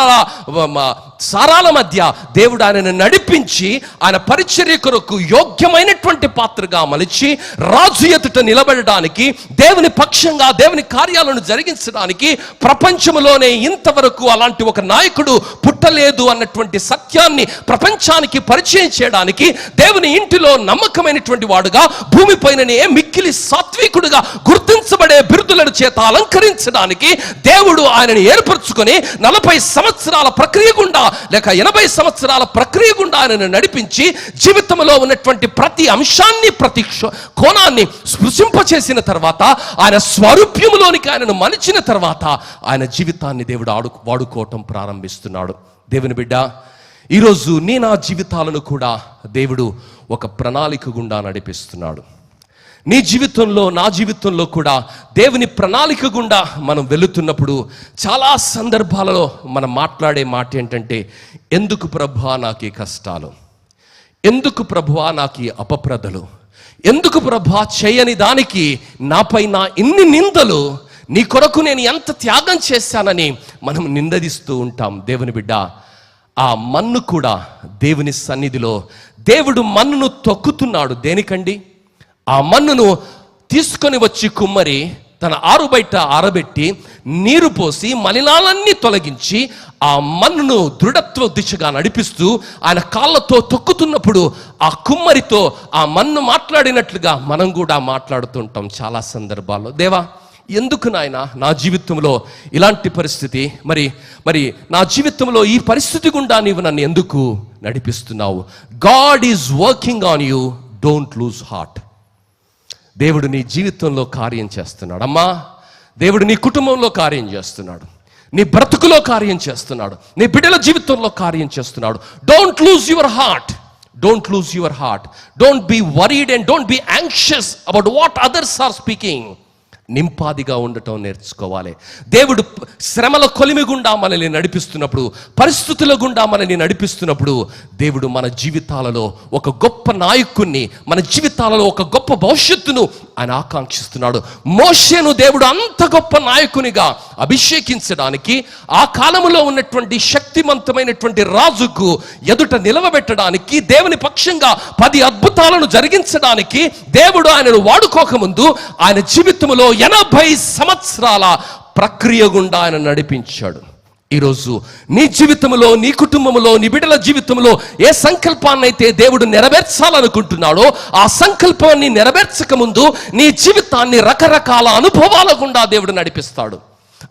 సారాల మధ్య దేవుడు ఆయనను నడిపించి ఆయన పరిచర్య కొరకు యోగ్యమైనటువంటి పాత్రగా మలిచి రాజు ఎదుట నిలబడడానికి, దేవుని పక్షంగా దేవుని కార్యాలను జరిగించడానికి ప్రపంచంలోనే ఇంతవరకు అలాంటి ఒక నాయకుడు పుట్టలేదు అన్నటువంటి సత్యాన్ని ప్రపంచానికి పరిచయం చేయడానికి, దేవుని ఇంటిలో నమ్మకమైనటువంటి వాడుగా, భూమిపైననే మిక్కిలి సాత్వికుడుగా గుర్తించబడే బిరుదులను చేత అలంకరించడానికి దేవుడు ఆయనను ఏర్పరచుకొని 40 సంవత్సరాల ప్రక్రియ గుండా లేక 80 సంవత్సరాల ప్రక్రియ గుండా ఆయనను నడిపించి జీవితంలో ఉన్నటువంటి ప్రతి అంశాన్ని, ప్రతి కోణాన్ని స్పృశింపచేసిన తర్వాత, ఆయన స్వరూప్యములోనికి ఆయనను మలిచిన తర్వాత ఆయన జీవితాన్ని దేవుడు వాడుకోవటం ప్రారంభిస్తున్నాడు. దేవుని బిడ్డ, ఈరోజు నా జీవితాలను కూడా దేవుడు ఒక ప్రణాళిక గుండా నడిపిస్తున్నాడు. నీ జీవితంలో, నా జీవితంలో కూడా దేవుని ప్రణాళిక గుండా మనం వెళుతున్నప్పుడు చాలా సందర్భాలలో మనం మాట్లాడే మాట ఏంటంటే, ఎందుకు ప్రభువా నాకు ఈ కష్టాలు, ఎందుకు ప్రభువా నాకు ఈ అపప్రదలు, ఎందుకు ప్రభువా చేయని దానికి నాపైన ఇన్ని నిందలు, నీ కొరకు నేను ఎంత త్యాగం చేశానని మనం నిందిస్తూ ఉంటాం. దేవుని బిడ్డ, ఆ మన్ను కూడా దేవుని సన్నిధిలో దేవుడు మన్నును తొక్కుతున్నాడు. దేనికండి? ఆ మన్నును తీసుకొని వచ్చి కుమ్మరి తన ఆరుబయట ఆరబెట్టి నీరు పోసి మలినాలన్నీ తొలగించి ఆ మన్నును దృఢత్వ దిశగా నడిపిస్తూ ఆయన కాళ్ళతో తొక్కుతున్నప్పుడు ఆ కుమ్మరితో ఆ మన్ను మాట్లాడినట్లుగా మనం కూడా మాట్లాడుతుంటాం చాలా సందర్భాల్లో. దేవా, ఎందుకు నాయన నా జీవితంలో ఇలాంటి పరిస్థితి, మరి నా జీవితంలో ఈ పరిస్థితి గుండా నీవు నన్ను ఎందుకు నడిపిస్తున్నావు? God is working on you, don't lose heart. దేవుడు నీ జీవితంలో కార్యం చేస్తున్నాడు అమ్మా. దేవుడు నీ కుటుంబంలో కార్యం చేస్తున్నాడు, నీ బ్రతుకులో కార్యం చేస్తున్నాడు, నీ బిడ్డల జీవితంలో కార్యం చేస్తున్నాడు. Don't lose your heart, don't lose your heart, don't be worried and don't be anxious about what others are speaking. నింపాదిగా ఉండటం నేర్చుకోవాలి. దేవుడు శ్రమల కొలిమి గుండా మనల్ని నడిపిస్తున్నప్పుడు, పరిస్థితుల గుండా మనల్ని నడిపిస్తున్నప్పుడు దేవుడు మన జీవితాలలో ఒక గొప్ప నాయకుణ్ణి, మన జీవితాలలో ఒక గొప్ప భవిష్యత్తును ఆయన ఆకాంక్షిస్తున్నాడు. మోషేను దేవుడు అంత గొప్ప నాయకునిగా అభిషేకించడానికి, ఆ కాలంలో ఉన్నటువంటి శక్తివంతమైనటువంటి రాజుకు ఎదుట నిలవబెట్టడానికి, దేవుని పక్షంగా 10 అద్భుతాలను జరిగించడానికి దేవుడు ఆయనను వాడుకోకముందు ఆయన జీవితంలో 80 సంవత్సరాల ప్రక్రియ గుండా ఆయన నడిపించాడు. ఈరోజు నీ జీవితంలో, నీ కుటుంబంలో, నీ బిడ్డల జీవితంలో ఏ సంకల్పాన్ని అయితే దేవుడు నెరవేర్చాలనుకుంటున్నాడో ఆ సంకల్పాన్ని నెరవేర్చక ముందు నీ జీవితాన్ని రకరకాల అనుభవాల గుండా దేవుడు నడిపిస్తాడు.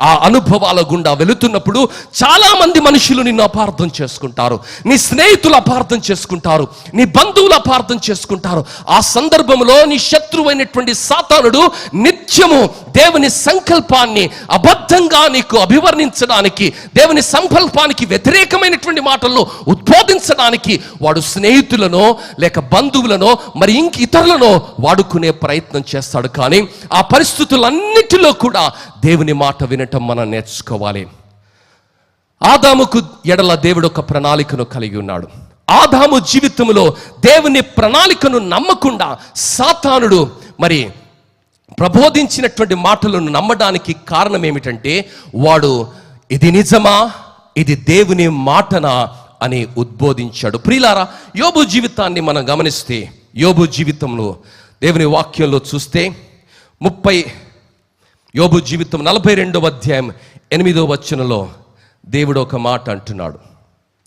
ఆ అనుభవాల గుండా వెళుతున్నప్పుడు చాలా మంది మనుషులు నిన్ను అపార్థం చేసుకుంటారు, నీ స్నేహితులు అపార్థం చేసుకుంటారు, నీ బంధువులు అపార్థం చేసుకుంటారు. ఆ సందర్భంలో నీ శత్రువైనటువంటి సాతానుడు నిత్యము దేవుని సంకల్పాన్ని అబద్ధంగా నీకు అభివర్ణించడానికి, దేవుని సంకల్పానికి వ్యతిరేకమైనటువంటి మాటలను ఉద్బోధించడానికి వాడు స్నేహితులనో లేక బంధువులనో మరి ఇంక ఇతరులనో వాడుకునే ప్రయత్నం చేస్తాడు. కానీ ఆ పరిస్థితులన్నిటిలో కూడా దేవుని మాట వినటం మనం నేర్చుకోవాలి. ఆదాముకు ఎడల దేవుడు ఒక ప్రణాళికను కలిగి ఉన్నాడు. ఆదాము జీవితంలో దేవుని ప్రణాళికను నమ్మకుండా సాతానుడు మరి ప్రబోధించినటువంటి మాటలను నమ్మడానికి కారణం ఏమిటంటే, వాడు ఇది నిజమా, ఇది దేవుని మాటనా అని ఉద్బోధించాడు. ప్రియులారా, యోబు జీవితాన్ని మనం గమనిస్తే, యోబు జీవితంలో దేవుని వాక్యంలో చూస్తే యోబు జీవితం 42వ అధ్యాయం 8వ వచనంలో దేవుడు ఒక మాట అంటున్నాడు.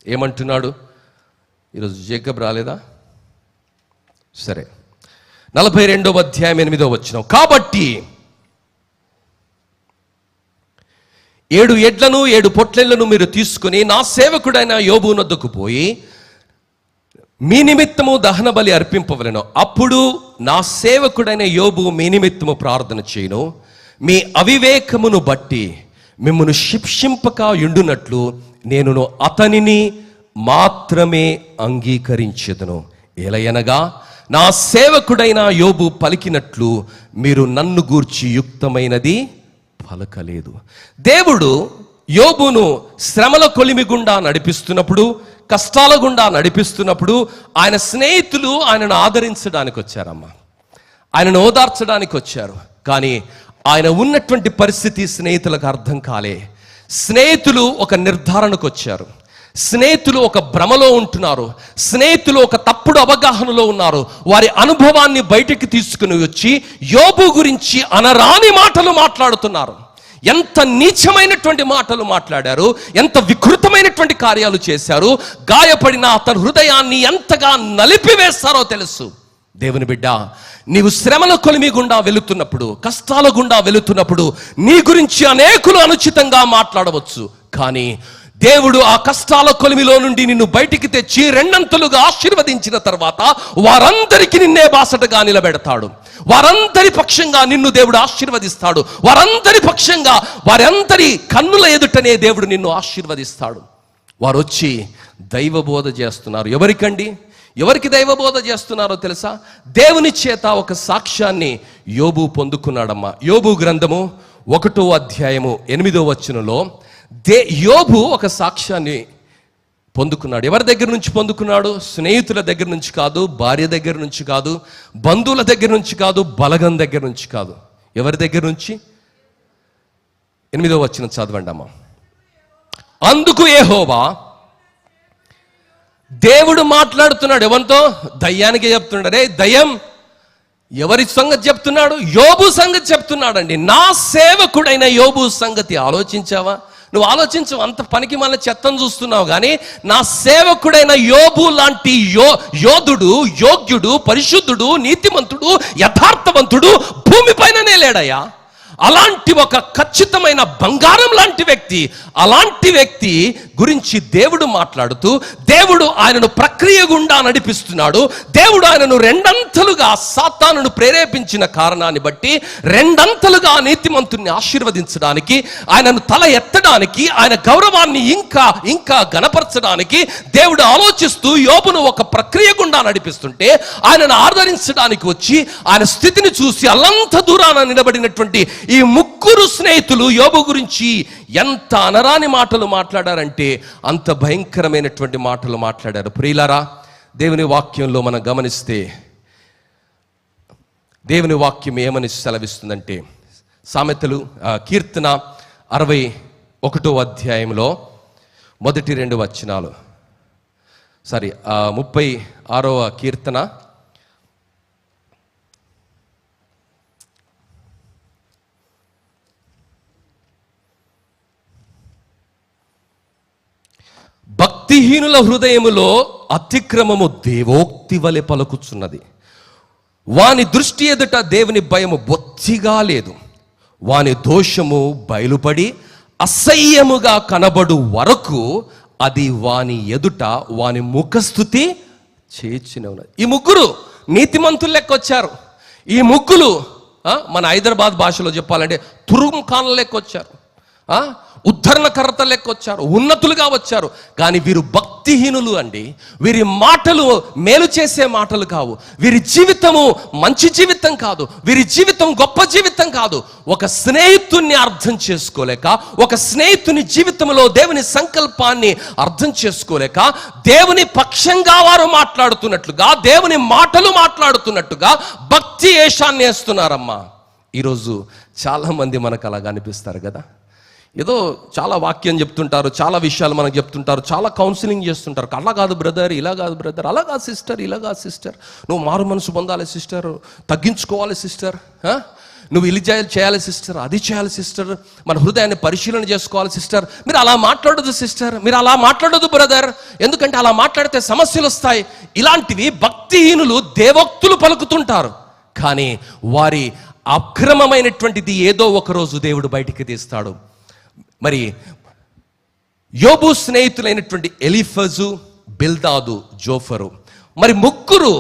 ఏమంటున్నాడు? ఈరోజు జేకబ్ రాలేదా? సరే, 42వ అధ్యాయం 8వ వచనం. కాబట్టి 7 ఎడ్లను 7 పొట్లెళ్లను మీరు తీసుకుని నా సేవకుడైన యోబు నొద్దకు పోయి మీ నిమిత్తము దహన బలి అర్పింపవలెను. అప్పుడు నా సేవకుడైన యోబు మీ నిమిత్తము ప్రార్థన చేయను. మీ అవివేకమును బట్టి మిమ్మును శిక్షింపక యుండునట్లు నేను అతనిని మాత్రమే అంగీకరించెదను. ఎలయనగా నా సేవకుడైన యోబు పలికినట్లు మీరు నన్ను గూర్చి యుక్తమైనది పలకలేదు. దేవుడు యోబును శ్రమల కొలిమి గుండా నడిపిస్తున్నప్పుడు, కష్టాల గుండా నడిపిస్తున్నప్పుడు ఆయన స్నేహితులు ఆయనను ఆదరించడానికి వచ్చారమ్మా, ఆయనను ఓదార్చడానికి వచ్చారు. కానీ ఆయన ఉన్నటువంటి పరిస్థితి స్నేహితులకు అర్థం కాలే. స్నేహితులు ఒక నిర్ధారణకు వచ్చారు, స్నేహితులు ఒక భ్రమలో ఉంటున్నారు, స్నేహితులు ఒక తప్పుడు అవగాహనలో ఉన్నారు. వారి అనుభవాన్ని బయటికి తీసుకుని వచ్చి యోబు గురించి అనరాని మాటలు మాట్లాడుతున్నారు. ఎంత నీచమైనటువంటి మాటలు మాట్లాడారు, ఎంత వికృతమైనటువంటి కార్యాలు చేశారు, గాయపడిన అతని హృదయాన్ని ఎంతగా నలిపివేస్తారో తెలుసు. దేవుని బిడ్డ, నీవు శ్రమల కొలిమి గుండా వెళుతున్నప్పుడు, కష్టాల గుండా వెళుతున్నప్పుడు నీ గురించి అనేకులు అనుచితంగా మాట్లాడవచ్చు. కానీ దేవుడు ఆ కష్టాల కొలిమిలో నుండి నిన్ను బయటికి తెచ్చి రెండంతలుగా ఆశీర్వదించిన తర్వాత వారందరికీ నిన్నే బాసటగా నిలబెడతాడు. వారందరి పక్షంగా నిన్ను దేవుడు ఆశీర్వదిస్తాడు. వారందరి పక్షంగా, వారందరి కన్నుల ఎదుటనే దేవుడు నిన్ను ఆశీర్వదిస్తాడు. వారు వచ్చి దైవబోధ చేస్తున్నారు. ఎవరికండి? ఎవరికి దైవబోధ చేస్తున్నారో తెలుసా? దేవుని చేత ఒక సాక్ష్యాన్ని యోబు పొందుకున్నాడమ్మా. యోబు గ్రంథము 1వ అధ్యాయము 8వ వచనంలో యోబు ఒక సాక్ష్యాన్ని పొందుకున్నాడు. ఎవరి దగ్గర నుంచి పొందుకున్నాడు? స్నేహితుల దగ్గర నుంచి కాదు, భార్య దగ్గర నుంచి కాదు, బంధువుల దగ్గర నుంచి కాదు, బలగం దగ్గర నుంచి కాదు. ఎవరి దగ్గర నుంచి? 8వ వచనం చదవండి అమ్మా. అందుకు యెహోవా, దేవుడు మాట్లాడుతున్నాడు. ఎవరితో? దయ్యానికి చెప్తున్నాడు. రే దయ్యం, ఎవరి సంగతి చెప్తున్నాడు? యోబు సంగతి చెప్తున్నాడండి. నా సేవకుడైన యోబు సంగతి ఆలోచించావా? నువ్వు ఆలోచించవు, అంత పనికి మళ్ళీ చెత్తను చూస్తున్నావు. కానీ నా సేవకుడైన యోబు లాంటి యోధుడు, యోగ్యుడు, పరిశుద్ధుడు, నీతిమంతుడు, యథార్థవంతుడు భూమిపైననే లేడయ్యా. అలాంటి ఒక ఖచ్చితమైన బంగారం లాంటి వ్యక్తి, అలాంటి వ్యక్తి గురించి దేవుడు మాట్లాడుతూ, దేవుడు ఆయనను ప్రక్రియ గుండా నడిపిస్తున్నాడు. దేవుడు ఆయనను రెండంతలుగా సాతానును ప్రేరేపించిన కారణాన్ని బట్టి రెండంతలుగా నీతిమంతుని ఆశీర్వదించడానికి, ఆయనను తల ఎత్తడానికి, ఆయన గౌరవాన్ని ఇంకా ఇంకా గణపరచడానికి దేవుడు ఆలోచిస్తూ యోబును ఒక ప్రక్రియ గుండా నడిపిస్తుంటే, ఆయనను ఆదరించడానికి వచ్చి ఆయన స్థితిని చూసి అల్లంత దూరాన నిలబడినటువంటి ఈ ముగ్గురు స్నేహితులు యోబు గురించి ఎంత అనరాని మాటలు మాట్లాడారంటే అంత భయంకరమైనటువంటి మాటలు మాట్లాడారు. ప్రియులారా, దేవుని వాక్యంలో మనం గమనిస్తే దేవుని వాక్యం ఏమని సెలవిస్తుందంటే, సామెతలు కీర్తన 61వ అధ్యాయంలో మొదటి 2 వచనాలు, 36వ కీర్తన భక్తిహీనుల హృదయములో అతిక్రమము దేవోక్తి వలె పలుకుచున్నది. వాని దృష్టి ఎదుట దేవుని భయము బొత్తిగా లేదు. వాని దోషము బయలుపడి అసహ్యముగా కనబడు వరకు అది వాని ఎదుట వాని ముఖస్థుతి చేర్చునే ఉన్నది. ఈ ముగ్గురు నీతిమంతులు లెక్కొచ్చారు. ఈ ముగ్గురు మన హైదరాబాద్ భాషలో చెప్పాలంటే తురుం ఖాన్ల లెక్కొచ్చారు, ఉద్ధరణకర్త లెక్కొచ్చారు, ఉన్నతులుగా వచ్చారు. కానీ వీరు భక్తిహీనులు అండి. వీరి మాటలు మేలు చేసే మాటలు కావు. వీరి జీవితము మంచి జీవితం కాదు. వీరి జీవితం గొప్ప జీవితం కాదు. ఒక స్నేహితుణ్ణి అర్థం చేసుకోలేక, ఒక స్నేహితుని జీవితంలో దేవుని సంకల్పాన్ని అర్థం చేసుకోలేక, దేవుని పక్షంగా వారు మాట్లాడుతున్నట్లుగా, దేవుని మాటలు మాట్లాడుతున్నట్టుగా భక్తి ఏషాన్ని వేస్తున్నారమ్మా. ఈరోజు చాలామంది మనకు అలాగా అనిపిస్తారు కదా. ఏదో చాలా వాక్యం చెప్తుంటారు, చాలా విషయాలు మనకు చెప్తుంటారు, చాలా కౌన్సిలింగ్ చేస్తుంటారు. అలా కాదు బ్రదర్, ఇలా కాదు బ్రదర్, అలా కాదు సిస్టర్, ఇలా కాదు సిస్టర్, నువ్వు మారు మనసు పొందాలి సిస్టర్, తగ్గించుకోవాలి సిస్టర్, నువ్వు ఇది చేయాలి సిస్టర్, అది చేయాలి సిస్టర్, మన హృదయాన్ని పరిశీలన చేసుకోవాలి సిస్టర్, మీరు అలా మాట్లాడదు సిస్టర్, మీరు అలా మాట్లాడదు బ్రదర్, ఎందుకంటే అలా మాట్లాడితే సమస్యలు వస్తాయి. ఇలాంటివి భక్తిహీనులు దేవోక్తులు పలుకుతుంటారు. కానీ వారి అక్రమమైనటువంటిది ఏదో ఒక రోజు దేవుడు బయటికి తీస్తాడు. మరి యోబు స్నేహితులైనటువంటి ఎలీఫజు, బిల్దాదు, జోఫరు, మరి ముగ్గురు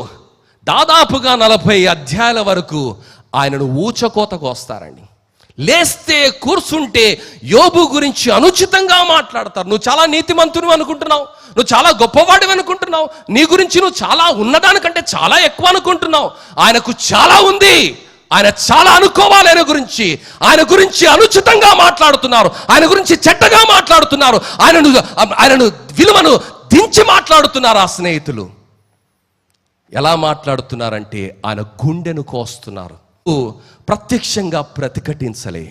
దాదాపుగా 40 అధ్యాయాల వరకు ఆయనను ఊచకోతకు వస్తారండి. లేస్తే కూర్చుంటే యోబు గురించి అనుచితంగా మాట్లాడతారు. నువ్వు చాలా నీతిమంతుని అనుకుంటున్నావు, నువ్వు చాలా గొప్పవాడివి అనుకుంటున్నావు, నీ గురించి నువ్వు చాలా ఉన్నదానికంటే చాలా ఎక్కువ అనుకుంటున్నావు. ఆయనకు చాలా ఉంది, ఆయన చాలా అనుకోవాలి. ఆయన గురించి అనుచితంగా మాట్లాడుతున్నారు, ఆయన గురించి చెడ్డగా మాట్లాడుతున్నారు, ఆయనను విలువను దించి మాట్లాడుతున్నారు. ఆ స్నేహితులు ఎలా మాట్లాడుతున్నారంటే ఆయన గుండెను కోస్తున్నారు. ప్రత్యక్షంగా ప్రతిఘటించలే,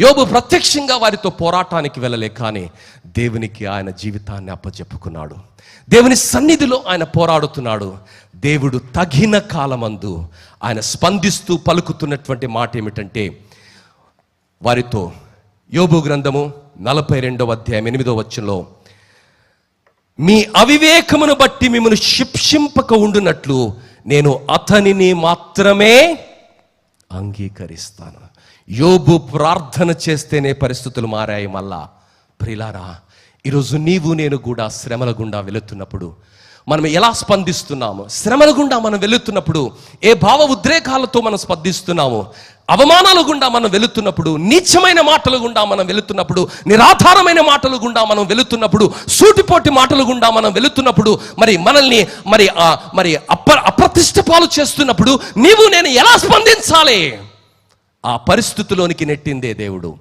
యోబు ప్రత్యక్షంగా వారితో పోరాటానికి వెళ్ళలే, కానీ దేవునికి ఆయన జీవితాన్ని అప్పచెప్పుకున్నాడు. దేవుని సన్నిధిలో ఆయన పోరాడుతున్నాడు. దేవుడు తగిన కాలమందు ఆయన స్పందిస్తూ పలుకుతున్నటువంటి మాట ఏమిటంటే, వారితో యోబు గ్రంథము 42వ అధ్యాయం 8వ వచనంలో, మీ అవివేకమును బట్టి మిమ్మల్ని శిక్షింపక ఉండునట్లు నేను అతనిని మాత్రమే అంగీకరిస్తాను. యోబు ప్రార్థన చేస్తేనే పరిస్థితులు మారాయి. మళ్ళా ప్రియులారా, ఈరోజు నీవు నేను కూడా శ్రమల గుండా వెళుతున్నప్పుడు మనం ఎలా స్పందిస్తున్నాము? శ్రమల గుండా మనం వెళుతున్నప్పుడు ఏ భావ ఉద్రేకాలతో మనం స్పందిస్తున్నాము? అవమానాల గుండా మనం వెళుతున్నప్పుడు, నీచమైన మాటల గుండా మనం వెళుతున్నప్పుడు, నిరాధారమైన మాటల గుండా మనం వెళుతున్నప్పుడు, సూటిపోటి మాటల గుండా మనం వెళుతున్నప్పుడు, మరి మనల్ని అప్రతిష్ట పాలు చేస్తున్నప్పుడు నీవు నేను ఎలా స్పందించాలి? ఆ పరిస్థితిలోనికి నెట్టిందే దేవుడు.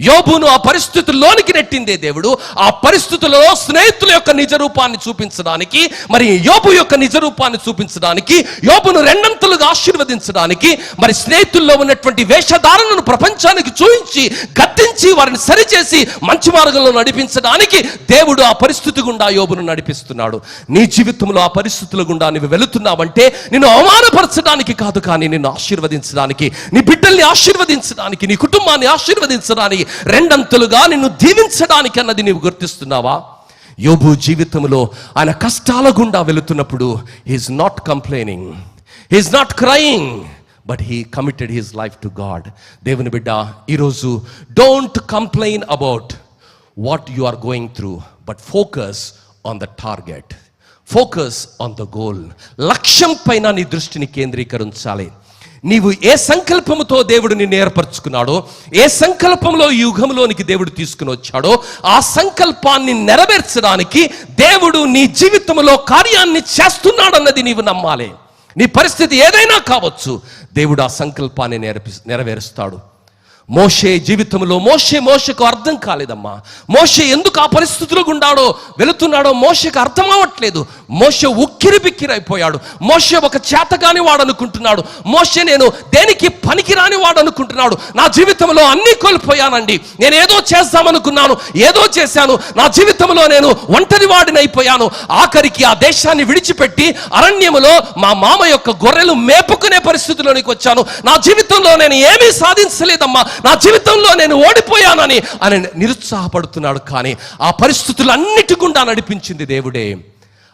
యోబును ఆ పరిస్థితుల్లోనికి నెట్టిందే దేవుడు. ఆ పరిస్థితుల్లో స్నేహితుల యొక్క నిజ రూపాన్ని చూపించడానికి, మరి యోబు యొక్క నిజ రూపాన్ని చూపించడానికి, యోబును రెండంతలుగా ఆశీర్వదించడానికి, మరి స్నేహితుల్లో ఉన్నటువంటి వేషధారణను ప్రపంచానికి చూపించి గద్దించి వారిని సరిచేసి మంచి మార్గంలో నడిపించడానికి దేవుడు ఆ పరిస్థితి గుండా యోబును నడిపిస్తున్నాడు. నీ జీవితంలో ఆ పరిస్థితుల గుండా నువ్వు వెళుతున్నావంటే నిన్ను అవమానపరచడానికి కాదు, కానీ నిన్ను ఆశీర్వదించడానికి, నీ బిడ్డల్ని ఆశీర్వదించడానికి, నీ కుటుంబాన్ని ఆశీర్వదించడానికి, రెండంతలుగా నిన్ను దీవించడానికి అన్నది నీవు గుర్తిస్తున్నావా? యోబు జీవితంలో ఆయన కష్టాల గుండా వెళుతున్నప్పుడు he's not complaining, he's not crying, but he committed his life to God. దేవుని బిడ్డ, ఈరోజు don't complain about what you are going through, but focus on the target, focus on the goal. లక్ష్యం పైన నీ దృష్టిని కేంద్రీకరించాలి. నీవు ఏ సంకల్పముతో దేవుడు నిన్ను ఏర్పరచుకున్నాడో, ఏ సంకల్పంలో ఈ యుగంలోనికి దేవుడు తీసుకుని వచ్చాడో, ఆ సంకల్పాన్ని నెరవేర్చడానికి దేవుడు నీ జీవితంలో కార్యాన్ని చేస్తున్నాడన్నది నీవు నమ్మాలి. నీ పరిస్థితి ఏదైనా కావచ్చు, దేవుడు ఆ సంకల్పాన్ని నెరవేరుస్తాడు. మోషే జీవితంలో మోషకు అర్థం కాలేదమ్మా. మోషే ఎందుకు ఆ పరిస్థితులు గుండాడో వెళుతున్నాడో మోషకు అర్థం అవ్వట్లేదు. మోషే ఉక్కిరి బిక్కిరైపోయాడు. మోషే ఒక చేతగాని వాడు అనుకుంటున్నాడు. మోషే నేను దేనికి పనికిరాని వాడు అనుకుంటున్నాడు. నా జీవితంలో అన్నీ కోల్పోయానండి, నేను ఏదో చేద్దామనుకున్నాను, ఏదో చేశాను, నా జీవితంలో నేను ఒంటరి వాడిని అయిపోయాను. ఆఖరికి ఆ దేశాన్ని విడిచిపెట్టి అరణ్యములో మా మామ యొక్క గొర్రెలు మేపుకునే పరిస్థితిలోనికి వచ్చాను. నా జీవితంలో నేను ఏమీ సాధించలేదమ్మా, నా జీవితంలో నేను ఓడిపోయానని ఆయన నిరుత్సాహపడుతున్నాడు. కానీ ఆ పరిస్థితులన్నిటి గుండా నడిపించింది దేవుడే.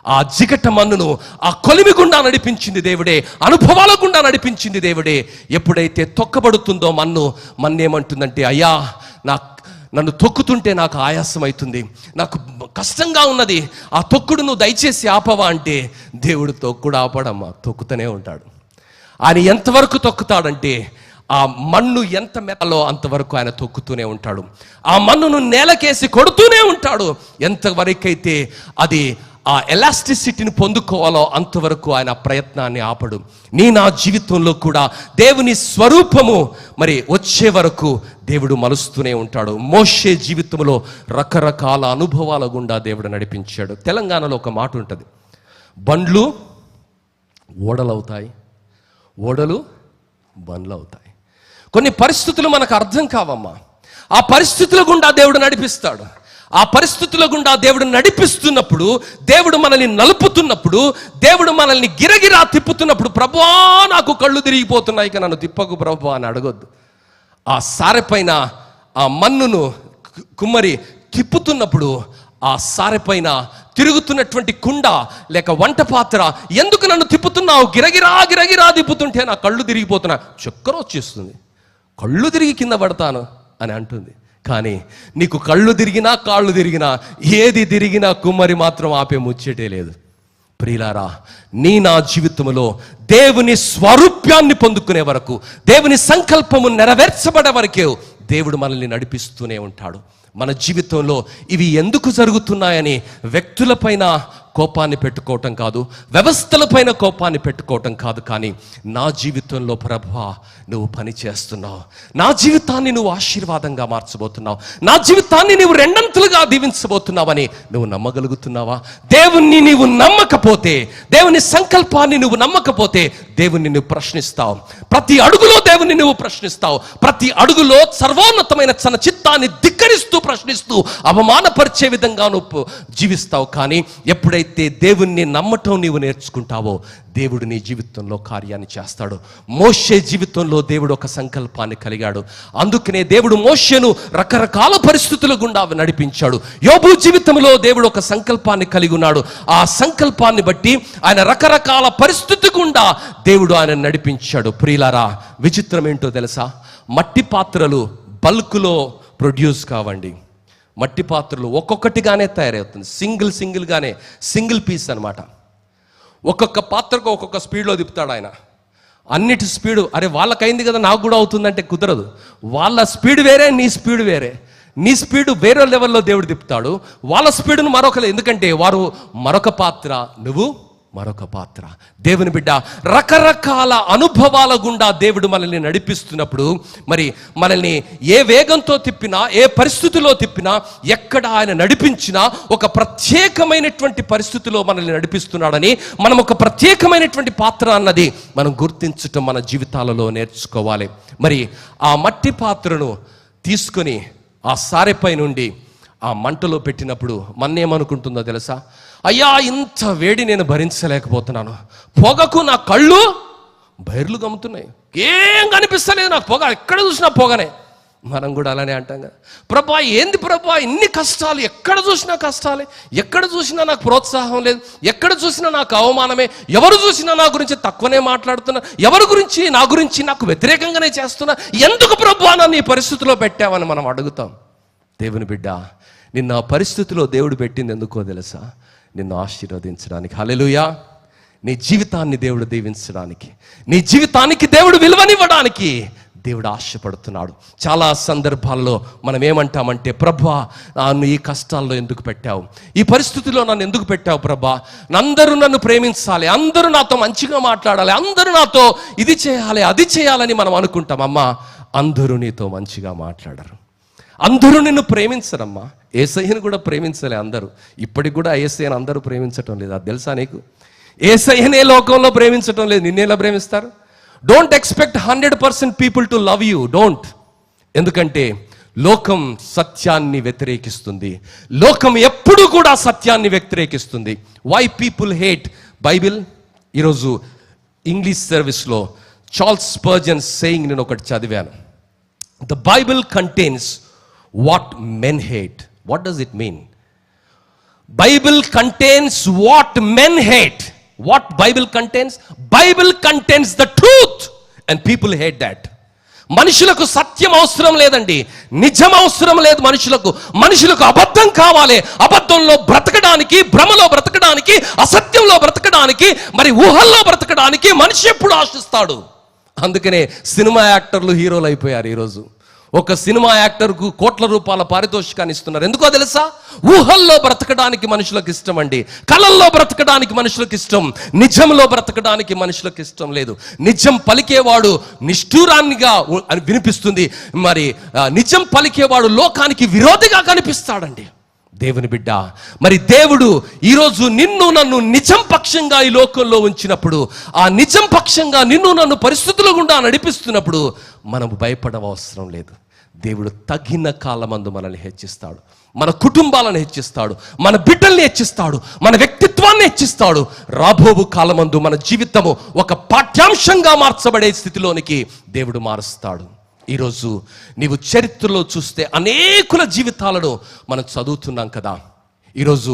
ఆ జిగట మన్నును ఆ కొలిమి గుండా నడిపించింది దేవుడే. అనుభవాల గుండా నడిపించింది దేవుడే. ఎప్పుడైతే తొక్కబడుతుందో మన్నేమంటుందంటే, అయ్యా నన్ను తొక్కుతుంటే నాకు ఆయాసం అవుతుంది, నాకు కష్టంగా ఉన్నది, ఆ తొక్కుడు నువ్వు దయచేసి ఆపవా అంటే, దేవుడు తొక్కుడు ఆపడమ్మా, తొక్కుతూనే ఉంటాడు. ఆయన ఎంతవరకు తొక్కుతాడంటే, ఆ మన్ను ఎంత మెత్తలో అంతవరకు ఆయన తొక్కుతూనే ఉంటాడు. ఆ మన్నును నేలకేసి కొడుతూనే ఉంటాడు. ఎంతవరకైతే అది ఆ ఎలాస్టిసిటీని పొందుకోవాలో అంతవరకు ఆయన ప్రయత్నాన్ని ఆపడు. నా జీవితంలో కూడా దేవుని స్వరూపము మరి వచ్చే వరకు దేవుడు మలుస్తూనే ఉంటాడు. మోషే జీవితంలో రకరకాల అనుభవాల గుండా దేవుడు నడిపించాడు. తెలంగాణలో ఒక మాట ఉంటుంది, బండ్లు ఓడలవుతాయి, ఓడలు బండ్లు అవుతాయి. కొన్ని పరిస్థితులు మనకు అర్థం కావమ్మా. ఆ పరిస్థితుల గుండా దేవుడు నడిపిస్తాడు. ఆ పరిస్థితుల గుండా దేవుడు నడిపిస్తున్నప్పుడు, దేవుడు మనల్ని నలుపుతున్నప్పుడు, దేవుడు మనల్ని గిరగిరా తిప్పుతున్నప్పుడు, ప్రభువా నాకు కళ్ళు తిరిగిపోతున్నాయి ఇక నన్ను తిప్పకు ప్రభువా అని అడగొద్దు. ఆ సారె పైన ఆ మన్నును కుమ్మరి తిప్పుతున్నప్పుడు, ఆ సారె పైన తిరుగుతున్నటువంటి కుండ లేక వంట పాత్ర, ఎందుకు నన్ను తిప్పుతున్నావు, గిరగిరా గిరగిరా తిప్పుతుంటే నా కళ్ళు తిరిగిపోతున్నా, చక్కర వచ్చేస్తుంది, కళ్ళు తిరిగి కింద పడతాను అని అంటుంది. కానీ నీకు కళ్ళు తిరిగినా కాళ్ళు తిరిగినా ఏది తిరిగినా కుమ్మరి మాత్రం ఆపే ముచ్చటే లేదు. ప్రియులారా, నా జీవితంలో దేవుని స్వరూప్యాన్ని పొందుకునే వరకు, దేవుని సంకల్పము నెరవేర్చబడే వరకే దేవుడు మనల్ని నడిపిస్తూనే ఉంటాడు. మన జీవితంలో ఇవి ఎందుకు జరుగుతున్నాయని వ్యక్తులపైన కోపాన్ని పెట్టుకోవటం కాదు, వ్యవస్థలపైన కోపాన్ని పెట్టుకోవటం కాదు, కానీ నా జీవితంలో ప్రభువా నువ్వు పని చేస్తున్నావు, నా జీవితాన్ని నువ్వు ఆశీర్వాదంగా మార్చబోతున్నావు, నా జీవితాన్ని నువ్వు రెండంతలుగా దీవించబోతున్నావని నువ్వు నమ్మగలుగుతున్నావా? దేవుణ్ణి నీవు నమ్మకపోతే, దేవుని సంకల్పాన్ని నువ్వు నమ్మకపోతే దేవుణ్ణి నువ్వు ప్రశ్నిస్తావు. ప్రతి అడుగులో దేవుణ్ణి నువ్వు ప్రశ్నిస్తావు. ప్రతి అడుగులో సర్వోన్నతమైన తన చిత్తాన్ని ధిక్కరిస్తూ, ప్రశ్నిస్తూ, అవమానపరిచే విధంగా నువ్వు జీవిస్తావు. కానీ ఎప్పుడైతే దేవుణ్ణి నమ్మటం నీవు నేర్చుకుంటావో దేవుడు నీ జీవితంలో కార్యాన్ని చేస్తాడు. మోషే జీవితంలో దేవుడు ఒక సంకల్పాన్ని కలిగాడు. అందుకనే దేవుడు మోషేను రకరకాల పరిస్థితుల గుండా నడిపించాడు. యోబు జీవితంలో దేవుడు ఒక సంకల్పాన్ని కలిగి ఉన్నాడు. ఆ సంకల్పాన్ని బట్టి ఆయన రకరకాల పరిస్థితి గుండా దేవుడు ఆయన నడిపించాడు. ప్రియులారా, విచిత్రం ఏంటో తెలుసా? మట్టి పాత్రలు బల్క్లో ప్రొడ్యూస్ కావండి. మట్టి పాత్రలు ఒక్కొక్కటిగానే తయారవుతుంది, సింగిల్గానే, సింగిల్ పీస్ అనమాట. ఒక్కొక్క పాత్రకు ఒక్కొక్క స్పీడ్లో తిప్పుతాడు ఆయన. అన్నిటి స్పీడు, అరే వాళ్ళకైంది కదా నాకు కూడా అవుతుందంటే కుదరదు. వాళ్ళ స్పీడ్ వేరే, నీ స్పీడ్ వేరే. నీ స్పీడు వేరే లెవెల్లో దేవుడు తిప్పుతాడు, వాళ్ళ స్పీడును మరొకరు. ఎందుకంటే వారు మరొక పాత్ర, నువ్వు మరొక పాత్ర. దేవుని బిడ్డ, రకరకాల అనుభవాల గుండా దేవుడు మనల్ని నడిపిస్తున్నప్పుడు, మరి మనల్ని ఏ వేగంతో తిప్పినా, ఏ పరిస్థితిలో తిప్పినా, ఎక్కడ ఆయన నడిపించినా ఒక ప్రత్యేకమైనటువంటి పరిస్థితిలో మనల్ని నడిపిస్తున్నాడని, మనం ఒక ప్రత్యేకమైనటువంటి పాత్ర అన్నది మనం గుర్తించటం మన జీవితాలలో నేర్చుకోవాలి. మరి ఆ మట్టి పాత్రను తీసుకొని ఆ సారెపై నుండి ఆ మంటలో పెట్టినప్పుడు మన్నేమనుకుంటుందో తెలుసా? అయ్యా, ఇంత వేడి నేను భరించలేకపోతున్నాను, పొగకు నా కళ్ళు బైర్లు గమ్ముతున్నాయి, ఏం కనిపిస్తలేదు నాకు, పొగ ఎక్కడ చూసినా పొగనే. మనం కూడా అలానే అంటాం కదా, ప్రభా ఏంది ప్రభా ఇన్ని కష్టాలు, ఎక్కడ చూసినా కష్టాలే, ఎక్కడ చూసినా నాకు ప్రోత్సాహం లేదు, ఎక్కడ చూసినా నాకు అవమానమే, ఎవరు చూసినా నా గురించి తక్కువనే మాట్లాడుతున్నా, ఎవరి గురించి నా గురించి నాకు వ్యతిరేకంగానే చేస్తున్నా, ఎందుకు ప్రభా నన్ను ఈ పరిస్థితిలో పెట్టావని మనం అడుగుతాం. దేవుని బిడ్డ, నిన్న ఆ పరిస్థితిలో దేవుడు పెట్టింది ఎందుకో తెలుసా? నిన్ను ఆశీర్వదించడానికి. హల్లెలూయా. నీ జీవితాన్ని దేవుడు దీవించడానికి, నీ జీవితానికి దేవుడు విలువనివ్వడానికి దేవుడు ఆశపడుతున్నాడు. చాలా సందర్భాల్లో మనం ఏమంటామంటే, ప్రభా నన్ను ఈ కష్టాల్లో ఎందుకు పెట్టావు, ఈ పరిస్థితిలో నన్ను ఎందుకు పెట్టావు ప్రభా, అందరూ నన్ను ప్రేమించాలి, అందరూ నాతో మంచిగా మాట్లాడాలి, అందరూ నాతో ఇది చేయాలి అది చేయాలని మనం అనుకుంటాం. అమ్మా, అందరూ నీతో మంచిగా మాట్లాడరు, అందరూ నిన్ను ప్రేమించరమ్మా. యేసయ్యను కూడా ప్రేమించలే అందరూ. ఇప్పటికి కూడా యేసయ్యను అందరూ ప్రేమించటం లేదు, అది తెలుసా నీకు? యేసయ్యనే లోకంలో ప్రేమించటం లేదు, నిన్నేలా ప్రేమిస్తారు? Don't expect 100% people to love you, don't. ఎందుకంటే లోకం సత్యాన్ని వ్యతిరేకిస్తుంది, లోకం ఎప్పుడు కూడా సత్యాన్ని వ్యతిరేకిస్తుంది. Why people hate Bible? ఈరోజు ఇంగ్లీష్ సర్వీస్లో చార్ల్స్ స్పర్జన్ సేయింగ్ నేను ఒకటి చదివాను. The Bible contains what men hate. What does it mean? Bible contains what men hate. What Bible contains? Bible contains the truth and people hate that. మనుషులకు సత్యం అవసరం లేదండి, నిజం అవసరం లేదు. మనుషులకు అబద్ధం కావాలి. అబద్ధంలో బ్రతకడానికి, భ్రమలో బ్రతకడానికి, అసత్యంలో బ్రతకడానికి, మరి ఊహల్లో బ్రతకడానికి మనిషి ఎప్పుడు ఆశిస్తాడు. అందుకనే సినిమా యాక్టర్లు హీరోలు అయిపోయారు ఈరోజు. ఒక సినిమా యాక్టర్కు కోట్ల రూపాయల పారితోషికాన్ని ఇస్తున్నారు. ఎందుకో తెలుసా? ఊహల్లో బ్రతకడానికి మనుషులకు ఇష్టం అండి, కళల్లో బ్రతకడానికి మనుషులకు ఇష్టం, నిజంలో బ్రతకడానికి మనుషులకు ఇష్టం లేదు. నిజం పలికేవాడు నిష్ఠూరాన్నిగా వినిపిస్తుంది, మరి నిజం పలికేవాడు లోకానికి విరోధిగా కనిపిస్తాడండి. దేవుని బిడ్డ, మరి దేవుడు ఈరోజు నిన్ను నన్ను నిజం పక్షంగా ఈ లోకంలో ఉంచినప్పుడు, ఆ నిజం పక్షంగా నిన్ను నన్ను పరిస్థితుల గుండా నడిపిస్తున్నప్పుడు మనము భయపడవసరం లేదు. దేవుడు తగిన కాలమందు మనల్ని హెచ్చిస్తాడు, మన కుటుంబాలను హెచ్చిస్తాడు, మన బిడ్డల్ని హెచ్చిస్తాడు, మన వ్యక్తిత్వాన్ని హెచ్చిస్తాడు. రాబోవు కాలమందు మన జీవితము ఒక పాఠ్యాంశంగా మార్చబడే స్థితిలోనికి దేవుడు మారుస్తాడు. ఈరోజు నీవు చరిత్రలో చూస్తే అనేకుల జీవితాలను మనం చదువుతున్నాం కదా. ఈరోజు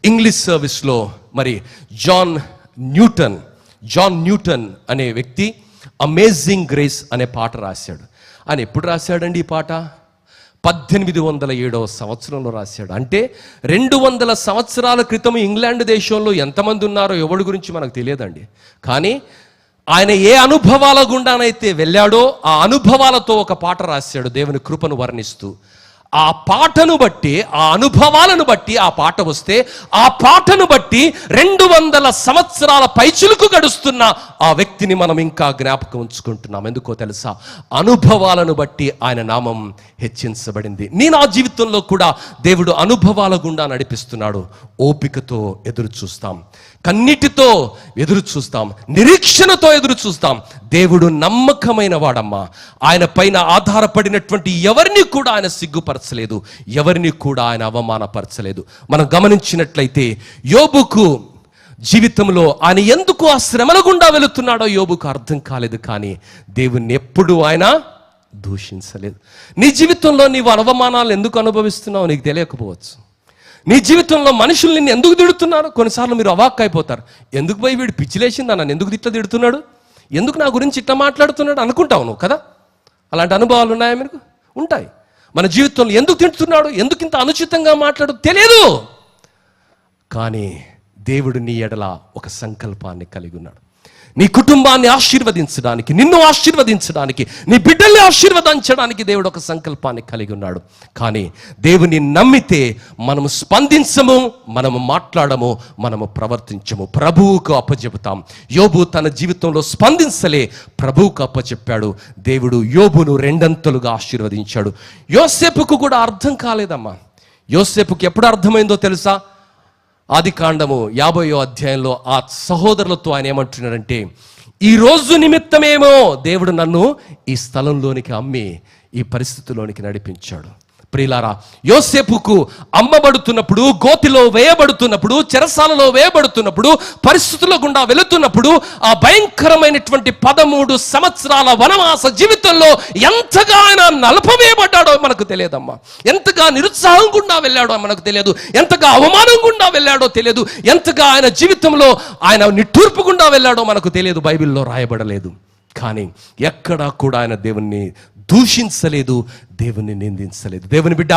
ఇంగ్లీష్ సర్వీస్లో మరి జాన్ న్యూటన్ అనే వ్యక్తి అమేజింగ్ గ్రేస్ అనే పాట రాశాడు. ఆయన ఎప్పుడు రాశాడండి ఈ పాట? 1807 సంవత్సరంలో రాశాడు. అంటే 200 సంవత్సరాల క్రితం ఇంగ్లాండ్ దేశంలో ఎంతమంది ఉన్నారో ఎవడి గురించి మనకు తెలియదండి. కానీ ఆయన ఏ అనుభవాల గుండానైతే వెళ్ళాడో ఆ అనుభవాలతో ఒక పాట రాశాడు, దేవుని కృపను వర్ణిస్తూ. ఆ పాటను బట్టి, ఆ అనుభవాలను బట్టి ఆ పాట వస్తే, ఆ పాటను బట్టి 200 సంవత్సరాల పైచులుకు గడుస్తున్న ఆ వ్యక్తిని మనం ఇంకా జ్ఞాపకం ఉంచుకుంటున్నాం. ఎందుకో తెలుసా? అనుభవాలను బట్టి ఆయన నామం హెచ్చించబడింది. నా జీవితంలో కూడా దేవుడు అనుభవాల గుండా నడిపిస్తున్నాడు. ఓపికతో ఎదురు చూస్తాం, కన్నీటితో ఎదురు చూస్తాం, నిరీక్షణతో ఎదురు చూస్తాం. దేవుడు నమ్మకమైన వాడమ్మా. ఆయన పైన ఆధారపడినటువంటి ఎవరిని కూడా ఆయన సిగ్గుపరచలేదు, ఎవరిని కూడా ఆయన అవమానపరచలేదు. మనం గమనించినట్లయితే యోబుకు జీవితంలో ఆయన ఎందుకు ఆ శ్రమల గుండా వెళుతున్నాడో యోబుకు అర్థం కాలేదు. కానీ దేవుణ్ణి ఎప్పుడూ ఆయన దూషించలేదు. నీ జీవితంలో నీవు అవమానాలు ఎందుకు అనుభవిస్తున్నావు నీకు తెలియకపోవచ్చు. నీ జీవితంలో మనుషులు నిన్ను ఎందుకు తిడుతున్నారు? కొన్నిసార్లు మీరు అవాక్ అయిపోతారు. ఎందుకు పోయి వీడు పిచ్చిలేసిందా, నన్ను ఎందుకు ఇట్లా తిడుతున్నాడు, ఎందుకు నా గురించి ఇట్లా మాట్లాడుతున్నాడు అనుకుంటావు నువ్వు కదా. అలాంటి అనుభవాలు ఉన్నాయా మీకు? ఉంటాయి. మన జీవితంలో ఎందుకు తింటున్నాడు, ఎందుకు ఇంత అనుచితంగా మాట్లాడు తెలియదు. కానీ దేవుడు నీ ఎడల ఒక సంకల్పాన్ని కలిగి ఉన్నాడు. నీ కుటుంబాన్ని ఆశీర్వదించడానికి, నిన్ను ఆశీర్వదించడానికి, నీ బిడ్డల్ని ఆశీర్వదించడానికి దేవుడు ఒక సంకల్పాన్ని కలిగి ఉన్నాడు. కానీ దేవుని నమ్మితే మనము స్పందించము, మనము మాట్లాడము, మనము ప్రవర్తించము, ప్రభువుకు అప్పచెబుతాం. యోబు తన జీవితంలో స్పందించలే, ప్రభువుకు అప్పచెప్పాడు. దేవుడు యోబును 2 అంతలుగా ఆశీర్వదించాడు. యోసేపుకు కూడా అర్థం కాలేదమ్మా. యోసేపుకి ఎప్పుడు అర్థమైందో తెలుసా? ఆదికాండము 50వ అధ్యాయంలో ఆ సహోదరులతో ఆయన ఏమంటున్నాడంటే, ఈ రోజు నిమిత్తమేమో దేవుడు నన్ను ఈ స్థలంలోనికి అమ్మి ఈ పరిస్థితిలోనికి నడిపించాడు. ప్రియులారా, యోసేపుకు అమ్మబడుతున్నప్పుడు, గోతిలో వేయబడుతున్నప్పుడు, చెరసాలలో వేయబడుతున్నప్పుడు, పరిస్థితుల గుండా వెళుతున్నప్పుడు, ఆ భయంకరమైనటువంటి 13 సంవత్సరాల వనవాస జీవితంలో ఎంతగా ఆయన నలపవేయబడ్డాడో మనకు తెలియదమ్మా. ఎంతగా నిరుత్సాహం గుండా వెళ్ళాడో మనకు తెలియదు, ఎంతగా అవమానం గుండా వెళ్ళాడో తెలియదు, ఎంతగా ఆయన జీవితంలో ఆయన నిట్టూర్పు గుండా వెళ్ళాడో మనకు తెలియదు. బైబిల్లో రాయబడలేదు. కానీ ఎక్కడా కూడా ఆయన దేవుణ్ణి దూషించలేదు, దేవుని నిందించలేదు. దేవుని బిడ్డ,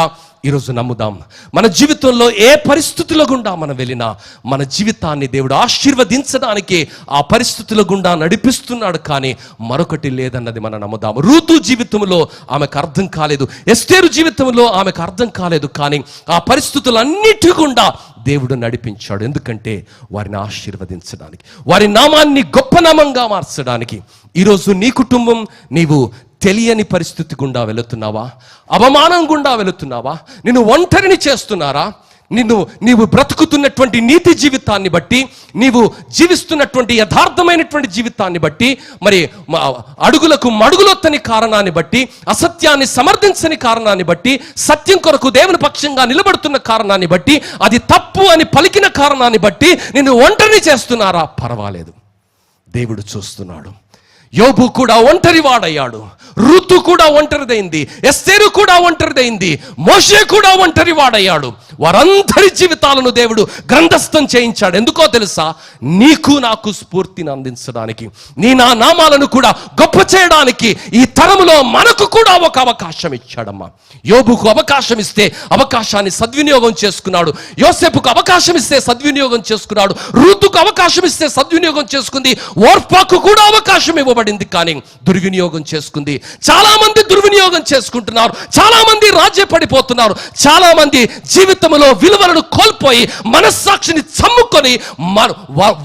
ఈరోజు నమ్ముదాం, మన జీవితంలో ఏ పరిస్థితుల గుండా మనం వెళ్ళినా మన జీవితాన్ని దేవుడు ఆశీర్వదించడానికి ఆ పరిస్థితుల గుండా నడిపిస్తున్నాడు. కానీ మరొకటి లేదన్నది మనం నమ్ముదాం. రూతు జీవితంలో ఆమెకు అర్థం కాలేదు, ఎస్తేరు జీవితంలో ఆమెకు అర్థం కాలేదు. కానీ ఆ పరిస్థితులన్నిటి గుండా దేవుడు నడిపించాడు. ఎందుకంటే వారిని ఆశీర్వదించడానికి, వారి నామాన్ని గొప్ప నామంగా మార్చడానికి. ఈరోజు నీ కుటుంబం, నీవు తెలియని పరిస్థితి గుండా వెళుతున్నావా? అవమానం గుండా వెళుతున్నావా? నిన్ను ఒంటరిని చేస్తున్నారా? నీవు బ్రతుకుతున్నటువంటి నీతి జీవితాన్ని బట్టి, నీవు జీవిస్తున్నటువంటి యథార్థమైనటువంటి జీవితాన్ని బట్టి, మరి అడుగులకు మడుగులొత్తని కారణాన్ని బట్టి, అసత్యాన్ని సమర్థించని కారణాన్ని బట్టి, సత్యం కొరకు దేవుని పక్షంగా నిలబడుతున్న కారణాన్ని బట్టి, అది తప్పు అని పలికిన కారణాన్ని బట్టి నిన్ను ఒంటరిని చేస్తున్నారా? పర్వాలేదు, దేవుడు చూస్తున్నాడు. యోబు కూడా ఒంటరి వాడయ్యాడు, రుతు కూడా ఒంటరిదైంది, ఎస్తేరు కూడా ఒంటరిదైంది, మోషే కూడా ఒంటరి వాడయ్యాడు. వారందరి జీవితాలను దేవుడు గ్రంథస్థం చేయించాడు. ఎందుకో తెలుసా? నీకు నాకు స్ఫూర్తిని అందించడానికి, నా నామాలను కూడా గొప్ప చేయడానికి ఈ తరములో మనకు కూడా ఒక అవకాశం ఇచ్చాడమ్మా. యోబుకు అవకాశం ఇస్తే అవకాశాన్ని సద్వినియోగం చేసుకున్నాడు. యోసేపుకు అవకాశం ఇస్తే సద్వినియోగం చేసుకున్నాడు. రుతుకు అవకాశం ఇస్తే సద్వినియోగం చేసుకుంది. ఓర్పాకు కూడా అవకాశం ఇవ్వబడింది, కానీ దుర్వినియోగం చేసుకుంది. చాలా మంది దుర్వినియోగం చేసుకుంటున్నారు, చాలా మంది రాజ్యపడిపోతున్నారు, చాలా మంది జీవితంలో విలువలను కోల్పోయి మనస్సాక్షిని చమ్ముకొని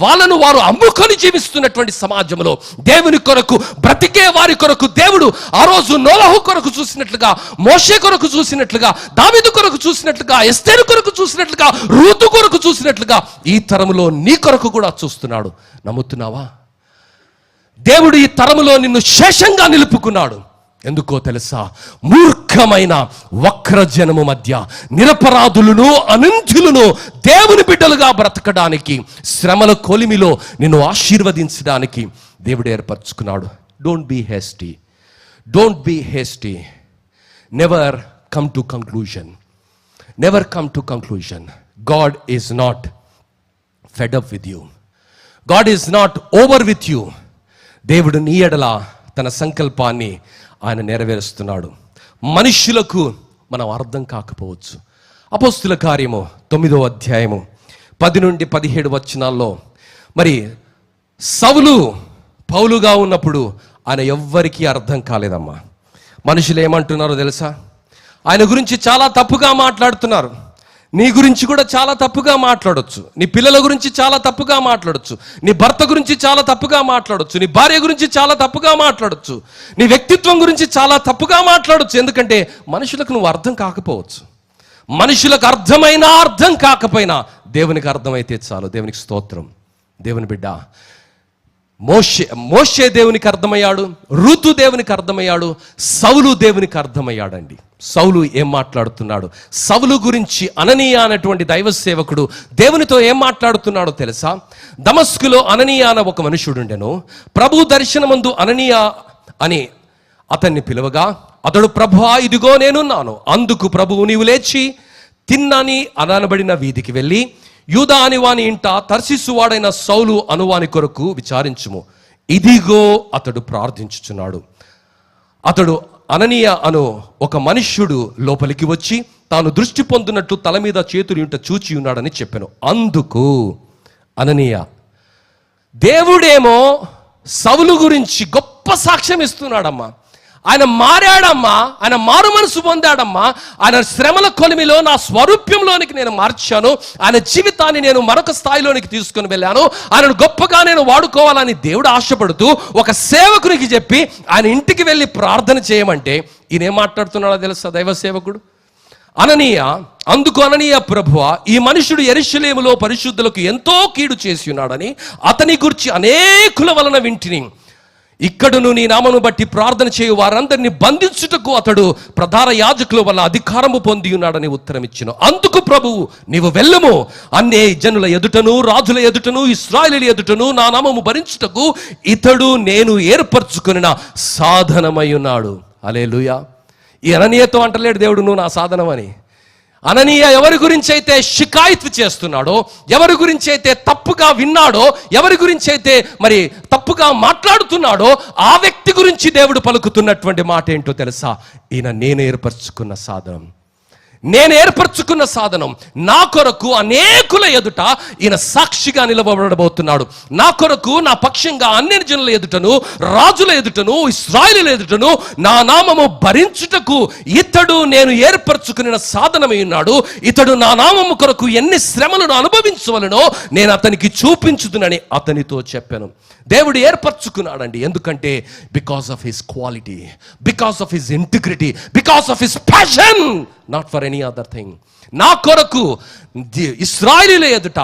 వాళ్ళను వారు అమ్ముకొని జీవిస్తున్నటువంటి సమాజంలో దేవుని కొరకు బ్రతికే వారి కొరకు దేవుడు ఆ రోజు నోవహు కొరకు చూసినట్లుగా, మోషే కొరకు చూసినట్లుగా, దావీదు కొరకు చూసినట్లుగా, ఎస్తేరు కొరకు చూసినట్లుగా, రూతు కొరకు చూసినట్లుగా ఈ తరములో నీ కొరకు కూడా చూస్తున్నాడు. నమ్ముతున్నావా? దేవుడు ఈ తరములో నిన్ను శేషంగా నిలుపుకున్నాడు. ఎందుకో తెలుసా? మూర్ఖమైన వక్రజనము మధ్య నిరపరాధులను, అనంతులను దేవుని బిడ్డలుగా బ్రతకడానికి, శ్రమల కొలిమిలో నిన్ను ఆశీర్వదించడానికి దేవుడు ఏర్పరచుకున్నాడు. Don't be hasty, don't be hasty. Never come to conclusion, never come to conclusion. God is not fed up with you, God is not over with you. దేవుడు నీ ఎడల తన సంకల్పాన్ని ఆయన నెరవేరుస్తున్నాడు. మనుష్యులకు మనం అర్థం కాకపోవచ్చు. అపోస్తుల కార్యము 9వ అధ్యాయము 10 నుండి 17 వచనాల్లో మరి సౌలు పౌలుగా ఉన్నప్పుడు ఆయన ఎవ్వరికీ అర్థం కాలేదమ్మా. మనుషులు ఏమంటున్నారో తెలుసా? ఆయన గురించి చాలా తప్పుగా మాట్లాడుతున్నారు. నీ గురించి కూడా చాలా తప్పుగా మాట్లాడొచ్చు, నీ పిల్లల గురించి చాలా తప్పుగా మాట్లాడొచ్చు, నీ భర్త గురించి చాలా తప్పుగా మాట్లాడొచ్చు, నీ భార్య గురించి చాలా తప్పుగా మాట్లాడొచ్చు, నీ వ్యక్తిత్వం గురించి చాలా తప్పుగా మాట్లాడొచ్చు. ఎందుకంటే మనుషులకు నువ్వు అర్థం కాకపోవచ్చు. మనుషులకు అర్థమైనా అర్థం కాకపోయినా దేవునికి అర్థమైతే చాలు. దేవునికి స్తోత్రం. దేవుని బిడ్డ మోషే దేవునికి అర్థమయ్యాడు, ఋతు దేవునికి అర్థమయ్యాడు, సౌలు దేవునికి అర్థమయ్యాడండి. సౌలు ఏం మాట్లాడుతున్నాడు? సౌలు గురించి అననీయ అనేటువంటి దైవ సేవకుడు దేవునితో ఏం మాట్లాడుతున్నాడో తెలుసా? దమస్కులో అననీయ అనే ఒక మనుషుడుండెను. ప్రభు దర్శనమందు అననీయ అని అతన్ని పిలువగా అతడు, ప్రభువా ఇదిగో నేనున్నాను. అందుకు ప్రభువు, నీవు లేచి తిన్నని అనబడిన వీధికి వెళ్ళి యూదా అని వాని ఇంట తర్షీసు వాడైన సౌలు అనువాని కొరకు విచారించుము. ఇదిగో అతడు ప్రార్థించుచున్నాడు. అతడు అననీయ అను ఒక మనుష్యుడు లోపలికి వచ్చి తాను దృష్టి పొందినట్లు తల మీద చేతులు ఇంట చూచి ఉన్నాడని చెప్పాను. అందుకు అననీయ, దేవుడేమో సౌలు గురించి గొప్ప సాక్ష్యం ఇస్తున్నాడమ్మా. ఆయన మారాడమ్మా, ఆయన మారు మనసు పొందాడమ్మా, ఆయన శ్రమల కొలిమిలో నా స్వరూప్యంలోనికి నేను మార్చాను, ఆయన జీవితాన్ని నేను మరొక స్థాయిలోనికి తీసుకొని వెళ్ళాను, ఆయనను గొప్పగా నేను వాడుకోవాలని దేవుడు ఆశపడుతూ ఒక సేవకునికి చెప్పి ఆయన ఇంటికి వెళ్ళి ప్రార్థన చేయమంటే ఈయన ఏం మాట్లాడుతున్నాడో తెలుసా దైవ సేవకుడు? అననీయ, అందుకు అననీయ, ప్రభువా ఈ మనుషుడు యెరూషలేములో పరిశుద్ధులకు ఎంతో కీడు చేసి ఉన్నాడని అతని గురించి అనేకుల వలన వింటిని. ఇక్కడును నీ నామను బట్టి ప్రార్థన చేయు వారందరినీ బంధించుటకు అతడు ప్రధాన యాజకుల వల్ల అధికారము పొంది ఉన్నాడని ఉత్తరం ఇచ్చెను. అందుకు ప్రభువు, నీవు వెళ్ళుము, అన్నే జనుల ఎదుటను రాజుల ఎదుటను ఇశ్రాయేలీయుల ఎదుటను నా నామము భరించుటకు ఇతడు నేను ఏర్పరచుకొనిన సాధనమై ఉన్నాడు. హల్లెలూయా. ఈ అననీయతో అంటలేడు దేవుడు నువ్వు నా సాధనమని. అననీయ ఎవరి గురించి అయితే షికాయత్ చేస్తున్నాడో, ఎవరి గురించి అయితే తప్పుగా విన్నాడో, ఎవరి గురించి అయితే మరి తప్పుగా మాట్లాడుతున్నాడో ఆ వ్యక్తి గురించి దేవుడు పలుకుతున్నటువంటి మాట ఏంటో తెలుసా? ఈయన నేను ఏర్పరచుకున్న సాధనం, నేను ఏర్పరచుకున్న సాధనం. నా కొరకు అనేకుల ఎదుట ఈయన సాక్షిగా నిలబడబోతున్నాడు. నా కొరకు, నా పక్షంగా అన్ని జనుల ఎదుటను రాజుల ఎదుటను ఇశ్రాయేలీయుల ఎదుటను నా నామము భరించుటకు ఇతడు నేను ఏర్పరచుకున్న సాధనమై ఉన్నాడు. ఇతడు నా నామము కొరకు ఎన్ని శ్రమలను అనుభవించవలనో నేను అతనికి చూపించుదునని అతనితో చెప్పాను. దేవుడు ఏర్పరచుకున్నాడండి. ఎందుకంటే because of his quality, because of his integrity, because of his passion, not for any other thing. నా కొరకు ఇశ్రాయేలీయుల ఎదుట,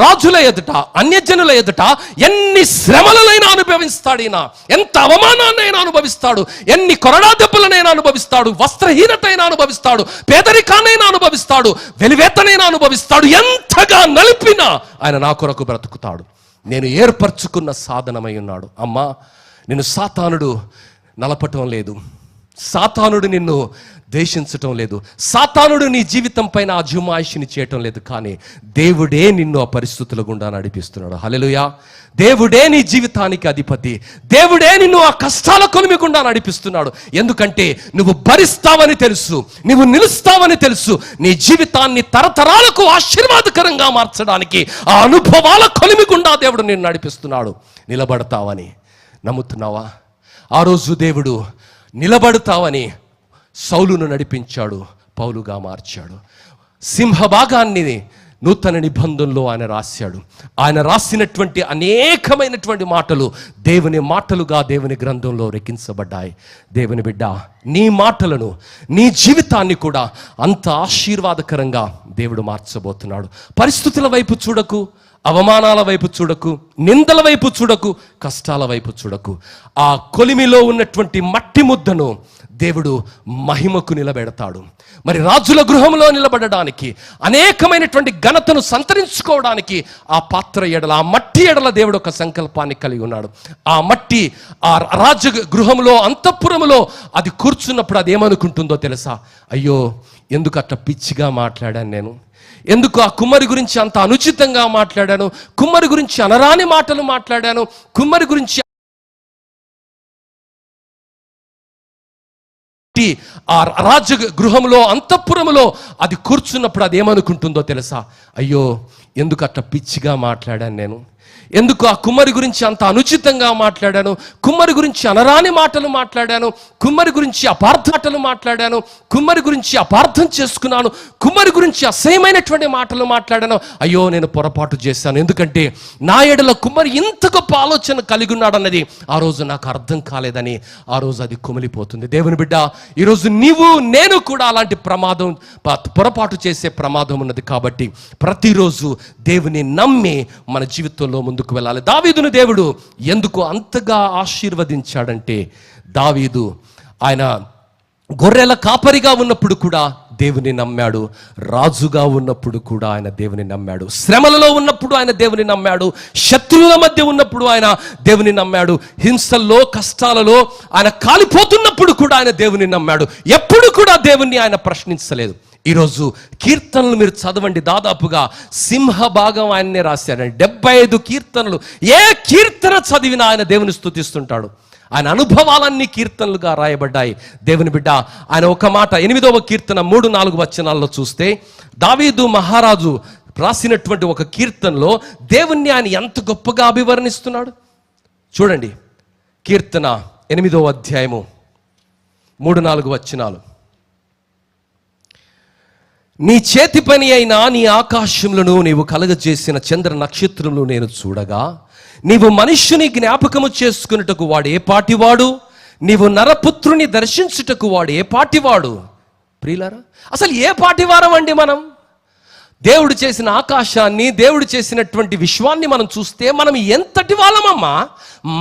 రాజుల ఎదుట, అన్యజనుల ఎదుట ఎన్ని శ్రమలనైనా అనుభవిస్తాడు ఈయన, ఎంత అవమానాన్నైనా అనుభవిస్తాడు, ఎన్ని కొరడా దెబ్బలనైనా అనుభవిస్తాడు, వస్త్రహీనతైనా అనుభవిస్తాడు, పేదరికాన్నైనా అనుభవిస్తాడు, వెలివేతనైనా అనుభవిస్తాడు. ఎంతగా నలిపినా ఆయన నా కొరకు బ్రతుకుతాడు. నేను ఏర్పరచుకున్న సాధనమై ఉన్నాడు. అమ్మా, నిన్ను సాతానుడు నలపటం లేదు, సాతానుడు నిన్ను ద్వేషించటం లేదు, సాతానుడు నీ జీవితం పైన అజమాయిషిని చేయటం లేదు. కానీ దేవుడే నిన్ను ఆ పరిస్థితుల గుండా నడిపిస్తున్నాడు. హల్లెలూయా. దేవుడే నీ జీవితానికి అధిపతి, దేవుడే నిన్ను ఆ కష్టాల కొలిమి గుండా నడిపిస్తున్నాడు. ఎందుకంటే నువ్వు భరిస్తావని తెలుసు, నువ్వు నిలుస్తావని తెలుసు. నీ జీవితాన్ని తరతరాలకు ఆశీర్వాదకరంగా మార్చడానికి ఆ అనుభవాల కొలిమి గుండా దేవుడు నిన్ను నడిపిస్తున్నాడు. నిలబడతావని నమ్ముతున్నావా? ఆ రోజు దేవుడు నిలబడతావని సౌలును నడిపించాడు, పౌలుగా మార్చాడు. సింహభాగాన్ని నూతన నిబంధనలో ఆయన రాశాడు. ఆయన రాసినటువంటి అనేకమైనటువంటి మాటలు దేవుని మాటలుగా దేవుని గ్రంథంలో లిఖించబడ్డాయి. దేవుని బిడ్డ, నీ మాటలను, నీ జీవితాన్ని కూడా అంత ఆశీర్వాదకరంగా దేవుడు మార్చబోతున్నాడు. పరిస్థితుల వైపు చూడకు, అవమానాల వైపు చూడకు, నిందల వైపు చూడకు, కష్టాల వైపు చూడకు. ఆ కొలిమిలో ఉన్నటువంటి మట్టి ముద్దను దేవుడు మహిమకు నిలబెడతాడు. మరి రాజుల గృహంలో నిలబడడానికి, అనేకమైనటువంటి ఘనతను సంతరించుకోవడానికి ఆ పాత్ర ఎడల, ఆ మట్టి ఎడల దేవుడు ఒక సంకల్పాన్ని కలిగి ఉన్నాడు. ఆ మట్టి ఆ రాజ గృహంలో, అంతఃపురములో అది కూర్చున్నప్పుడు అది ఏమనుకుంటుందో తెలుసా? అయ్యో, ఎందుకు అట్లా పిచ్చిగా మాట్లాడాను నేను, ఎందుకు ఆ కుమ్మరి గురించి అంత అనుచితంగా మాట్లాడాను, కుమ్మరి గురించి అనరాని మాటలు మాట్లాడాను, కుమ్మరి గురించి అలాంటి ఆ రాజగృహంలో, అంతఃపురంలో అది కూర్చున్నప్పుడు అది ఏమనుకుంటుందో తెలుసా? అయ్యో, ఎందుకు అట్లా పిచ్చిగా మాట్లాడాను నేను, ఎందుకు ఆ కుమ్మరి గురించి అంత అనుచితంగా మాట్లాడాను, కుమ్మరి గురించి అనరాని మాటలు మాట్లాడాను, కుమ్మరి గురించి అపార్థాటలు మాట్లాడాను, కుమ్మరి గురించి అపార్థం చేసుకున్నాను, కుమ్మరి గురించి అసహ్యమైనటువంటి మాటలు మాట్లాడాను. అయ్యో, నేను పొరపాటు చేశాను. ఎందుకంటే నా ఎడల కుమ్మరి ఇంత గొప్ప ఆలోచన కలిగి ఉన్నాడన్నది ఆ రోజు నాకు అర్థం కాలేదని ఆ రోజు అది కుమిలిపోతుంది. దేవుని బిడ్డ, ఈరోజు నీవు నేను కూడా అలాంటి పొరపాటు చేసే ప్రమాదం ఉన్నది. కాబట్టి ప్రతిరోజు దేవుని నమ్మి మన జీవితంలో ముందుకు వెళ్ళాలి. దావీదును దేవుడు ఎందుకు అంతగా ఆశీర్వదించాడంటే, దావీదు ఆయన గొర్రెల కాపరిగా ఉన్నప్పుడు కూడా దేవుని నమ్మాడు, రాజుగా ఉన్నప్పుడు కూడా ఆయన దేవుని నమ్మాడు, శ్రమలలో ఉన్నప్పుడు ఆయన దేవుని నమ్మాడు, శత్రువుల మధ్య ఉన్నప్పుడు ఆయన దేవుని నమ్మాడు, హింసల్లో కష్టాలలో ఆయన కాలిపోతున్నప్పుడు కూడా ఆయన దేవుని నమ్మాడు. ఎప్పుడు కూడా దేవుణ్ణి ఆయన ప్రశ్నించలేదు. ఈరోజు కీర్తనలు మీరు చదవండి, దాదాపుగా సింహభాగం ఆయన్నే రాశాడండి. 75 కీర్తనలు. ఏ కీర్తన చదివినా ఆయన దేవుని స్తుతిస్తుంటాడు. ఆయన అనుభవాలన్నీ కీర్తనలుగా రాయబడ్డాయి. దేవుని బిడ్డ, ఆయన ఒక మాట 8వ కీర్తన 3-4 వచనాల్లో చూస్తే, దావీదు మహారాజు రాసినటువంటి ఒక కీర్తనలో దేవుణ్ణి ఆయన ఎంత గొప్పగా అభివర్ణిస్తున్నాడు చూడండి. కీర్తన 8వ అధ్యాయము 3-4 వచనాలు. నీ చేతి పని అయినా నీ ఆకాశములను నీవు కలగజేసిన చంద్ర నక్షత్రములు నేను చూడగా, నీవు మనుష్యుని జ్ఞాపకము చేసుకున్నటకు వాడు ఏ పాటివాడు, నీవు నరపుత్రుని దర్శించుటకు వాడు ఏ పాటివాడు. ప్రియులారా, అసలు ఏ పాటివారం అండి మనం? దేవుడు చేసిన ఆకాశాన్ని, దేవుడు చేసినటువంటి విశ్వాన్ని మనం చూస్తే మనం ఎంతటి వాళ్ళమమ్మా?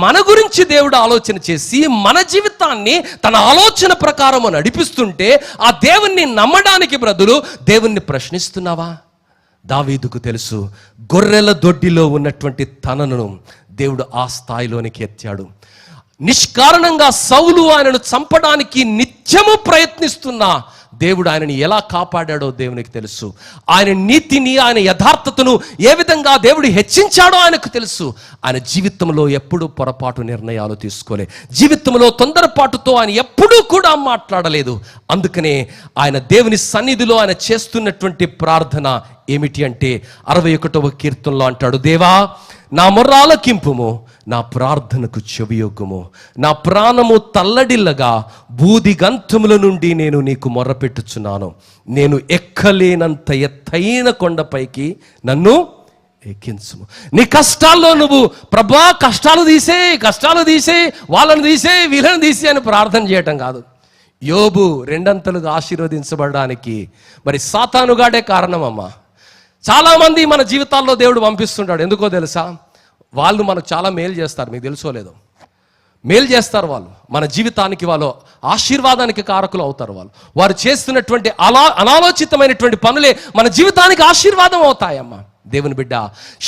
మన గురించి దేవుడు ఆలోచన చేసి మన జీవితాన్ని తన ఆలోచన ప్రకారం నడిపిస్తుంటే ఆ దేవుణ్ణి నమ్మడానికి బదులు దేవుణ్ణి ప్రశ్నిస్తున్నావా? దావీదుకు తెలుసు, గొర్రెల దొడ్డిలో ఉన్నటువంటి తనను దేవుడు ఆ స్థాయిలోనికి ఎత్తాడు. నిష్కారణంగా సౌలు ఆయనను చంపడానికి నిత్యము ప్రయత్నిస్తున్నా దేవుడు ఆయనని ఎలా కాపాడాడో దేవునికి తెలుసు. ఆయన నీతిని, ఆయన యథార్థతను ఏ విధంగా దేవుడు హెచ్చించాడో ఆయనకు తెలుసు. ఆయన జీవితంలో ఎప్పుడూ పొరపాటు నిర్ణయాలు తీసుకోలే, జీవితంలో తొందరపాటుతో ఆయన ఎప్పుడూ కూడా మాట్లాడలేదు. అందుకనే ఆయన దేవుని సన్నిధిలో ఆయన చేస్తున్నటువంటి ప్రార్థన ఏమిటి అంటే 61వ కీర్తనలో అంటాడు, దేవా నా మొర్ర ఆలకింపుము, నా ప్రార్థనకు చెవియొగ్గుము, నా ప్రాణము తల్లడిల్లగా బూది గంతముల నుండి నేను నీకు మొర్రపెట్టుచున్నాను. నేను ఎక్కలేనంత ఎత్తైన కొండపైకి నన్ను ఎక్కించుము. నీ కష్టాల్లో నువ్వు ప్రభా కష్టాలు తీసే వాళ్ళని తీసే వీళ్ళని తీసే అని ప్రార్థన చేయటం కాదు. యోబు 2 ఆశీర్వదించబడడానికి మరి సాతానుగాడే కారణమమ్మా. చాలామంది మన జీవితాల్లో దేవుడు పంపిస్తుంటాడు. ఎందుకో తెలుసా? వాళ్ళు మనకు చాలా మేలు చేస్తారు, మీకు తెలుసోలేదో. మేలు చేస్తారు వాళ్ళు మన జీవితానికి, వాళ్ళు ఆశీర్వాదానికి కారకులు అవుతారు. వారు చేస్తున్నటువంటి అనాలోచితమైనటువంటి పనులే మన జీవితానికి ఆశీర్వాదం అవుతాయమ్మా. దేవుని బిడ్డ,